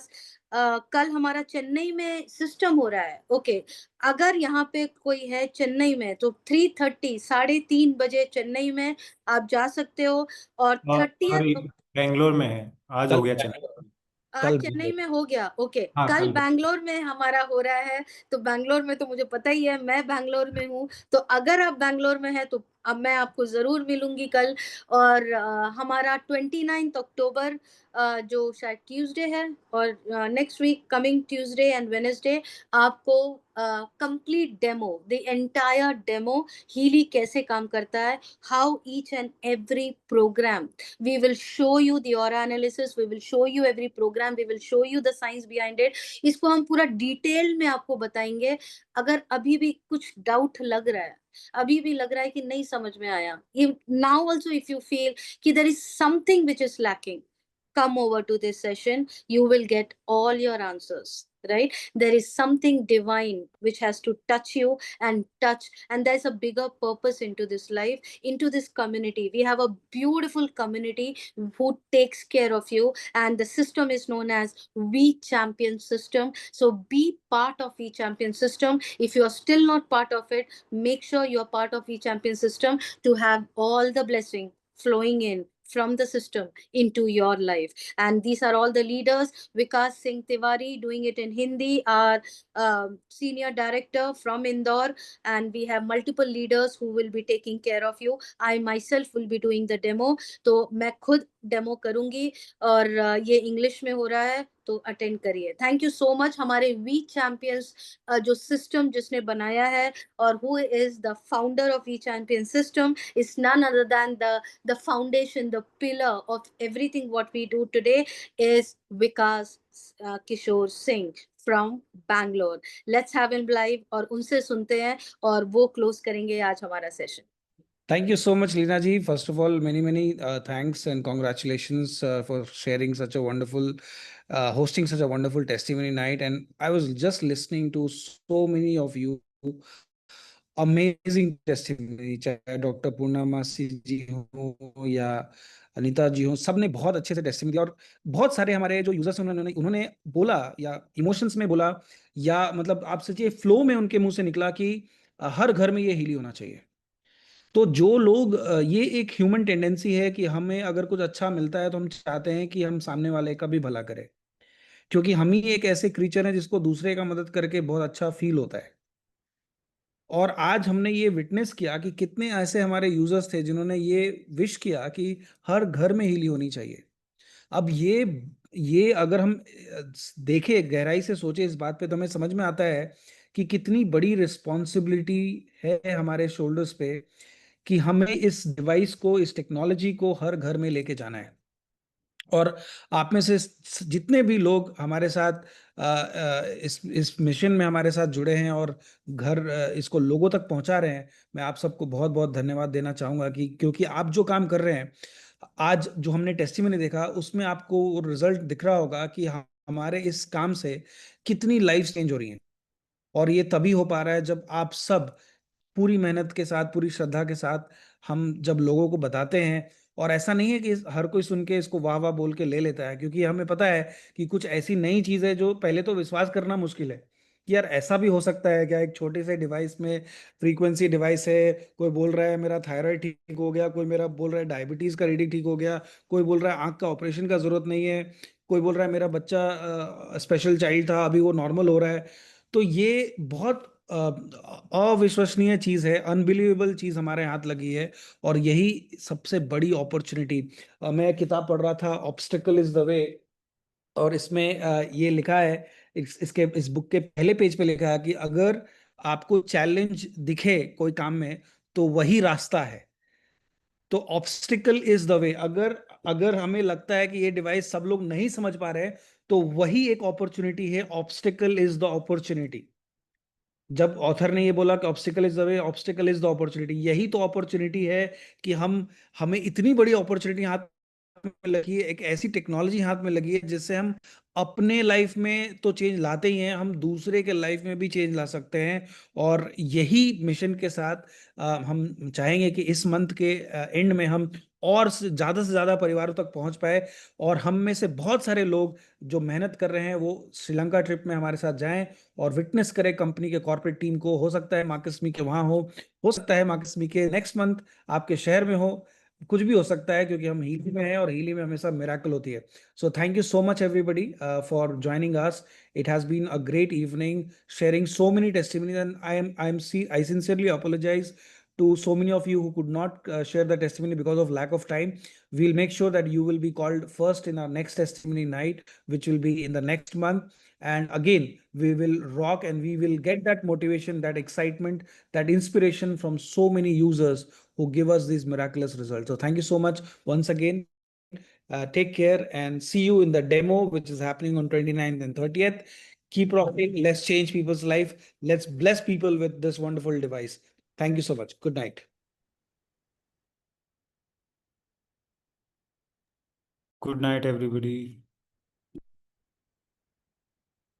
कल हमारा चेन्नई में सिस्टम हो रहा है। ओके, अगर यहाँ पे कोई है चेन्नई में तो 3:30 3:30 बजे चेन्नई में आप जा सकते हो। और 30th बेंगलोर में है, आज हो गया चेन्नई। आज चेन्नई में हो गया। ओके, हाँ, कल कल बैंगलोर में हमारा हो रहा है। तो बैंगलोर में तो मुझे पता ही है, मैं बैंगलोर में हूँ, तो अगर आप बैंगलोर में है तो अब मैं आपको जरूर मिलूंगी कल। और हमारा 29 अक्टूबर जो शायद ट्यूसडे है, और next week coming Tuesday and Wednesday आपको complete demo, the entire demo, Healy कैसे काम करता है, how each and every program, we will show you the aura analysis, we will show you every program, we will show you the science behind it। इसको हम पूरा detail में आपको बताएंगे। अगर अभी भी कुछ डाउट लग रहा है, अभी भी लग रहा है कि नहीं समझ में आया, now also if you feel कि there is something which is lacking, come over to this session, you will get all your answers, right? There is something divine which has to touch you and there's a bigger purpose into this life, into this community. We have a beautiful community who takes care of you, and the system is known as We Champion System. So be part of We Champion System. If you are still not part of it, make sure you are part of We Champion System to have all the blessing flowing in from the system into your life. And these are all the leaders. Vikas Singh Tiwari doing it in Hindi, our senior director from Indore, and we have multiple leaders who will be taking care of you. I myself will be doing the demo, तो मैं खुद demo करूंगी, और ये English में हो रहा है, तो अटेंड करिए। Thank you so much. हमारे वी चैंपियंस जो सिस्टम जिसने बनाया है, और who is the founder of We Champion system, is none other than the foundation, the pillar of everything what we do today, is Vikas Kishore Singh from Bangalore. Let's have him live और उनसे सुनते हैं, और वो close करेंगे आज हमारा session. Thank you so much, Leena ji. First of all, many thanks and congratulations for sharing such a wonderful, hosting such a wonderful testimony night. And I was just listening to so many of you, amazing testimony, चाहे doctor पूर्णमासी जी हो या अनीता जी हो, सबने बहुत अच्छे से testimony दिया। और बहुत सारे हमारे जो यूजर्स हैं उन्होंने बोला, या इमोशंस में बोला, या मतलब आप सोचिए फ्लो में उनके मुंह से निकला कि हर घर में ये हीली होना चाहिए। तो जो लोग ये एक ह्यूमन टेंडेंसी है कि हमें अगर कुछ अच्छा मिलता है तो हम चाहते हैं कि हम सामने वाले का भी भला करें। क्योंकि हम ही एक ऐसे क्रीचर हैं जिसको दूसरे का मदद करके बहुत अच्छा फील होता है। और आज हमने ये विटनेस किया कि कितने ऐसे हमारे यूजर्स थे जिन्होंने ये विश किया कि हर घर में हीली होनी चाहिए। अब ये अगर हम देखें, गहराई से सोचे इस बात पे, तो हमें समझ में आता है कि कितनी बड़ी रिस्पॉन्सिबिलिटी है हमारे शोल्डर्स पे कि हमें इस डिवाइस को, इस टेक्नोलॉजी को हर घर में लेके जाना है। और आप में से जितने भी लोग हमारे साथ इस मिशन में हमारे साथ जुड़े हैं और घर इसको लोगों तक पहुंचा रहे हैं, मैं आप सबको बहुत बहुत धन्यवाद देना चाहूंगा कि क्योंकि आप जो काम कर रहे हैं, आज जो हमने टेस्टिमनी देखा उसमें आपको रिजल्ट दिख रहा होगा कि हमारे इस काम से कितनी लाइफ चेंज हो रही हैं। और ये तभी हो पा रहा है जब आप सब पूरी मेहनत के साथ, पूरी श्रद्धा के साथ हम जब लोगों को बताते हैं। और ऐसा नहीं है कि हर कोई सुन के इसको वाह वाह बोल के ले लेता है, क्योंकि हमें पता है कि कुछ ऐसी नई चीज है जो पहले तो विश्वास करना मुश्किल है कि यार ऐसा भी हो सकता है क्या। एक छोटे से डिवाइस में, फ्रीक्वेंसी डिवाइस है, कोई बोल रहा है मेरा थायराइड ठीक हो गया, कोई मेरा बोल रहा है डायबिटीज का रीडिंग ठीक हो गया, कोई बोल रहा है आंख का ऑपरेशन का जरूरत नहीं है, कोई बोल रहा है मेरा बच्चा स्पेशल चाइल्ड था अभी वो नॉर्मल हो रहा है। तो ये बहुत अविश्वसनीय चीज है, अनबिलीवेबल चीज हमारे हाथ लगी है। और यही सबसे बड़ी अपॉर्चुनिटी। मैं किताब पढ़ रहा था, ऑब्स्टेकल इज द वे, और इसमें ये लिखा है, इस बुक के पहले पेज पे लिखा है कि अगर आपको चैलेंज दिखे कोई काम में तो वही रास्ता है। तो ऑब्स्टिकल इज द वे, अगर अगर हमें लगता है कि ये डिवाइस सब लोग नहीं समझ पा रहे हैं तो वही एक अपॉर्चुनिटी है। Obstacle is the opportunity. जब ऑथर ने ये बोला कि obstacle is the way, obstacle is the opportunity, यही तो अपॉर्चुनिटी है कि हमें इतनी बड़ी अपॉर्चुनिटी हाथ में लगी है, एक ऐसी टेक्नोलॉजी हाथ में लगी है जिससे हम अपने लाइफ में तो चेंज लाते ही हैं, हम दूसरे के लाइफ में भी चेंज ला सकते हैं। और यही मिशन के साथ हम चाहेंगे कि इस मंथ के एंड में हम और ज्यादा से ज्यादा परिवारों तक पहुंच पाए। और हम में से बहुत सारे लोग जो मेहनत कर रहे हैं वो श्रीलंका ट्रिप में हमारे साथ जाएं और विटनेस करें कंपनी के कॉर्पोरेट टीम को। हो सकता है मार्कस्मी के वहां हो सकता है मार्कस्मी के नेक्स्ट मंथ आपके शहर में हो, कुछ भी हो सकता है, क्योंकि हम हीली में हैं और हीली में हमेशा मिराकल होती है। So thank you so much everybody for joining us. It has been a great evening sharing so many testimonies, and I sincerely apologize to so many of you who could not share the testimony because of lack of time. We'll make sure that you will be called first in our next testimony night, which will be in the next month. And again, we will rock and we will get that motivation, that excitement, that inspiration from so many users who give us these miraculous results. So thank you so much once again. Take care and see you in the demo, which is happening on 29th and 30th. Keep rocking. Let's change people's life. Let's bless people with this wonderful device. Thank you so much. Good night. Good night, everybody.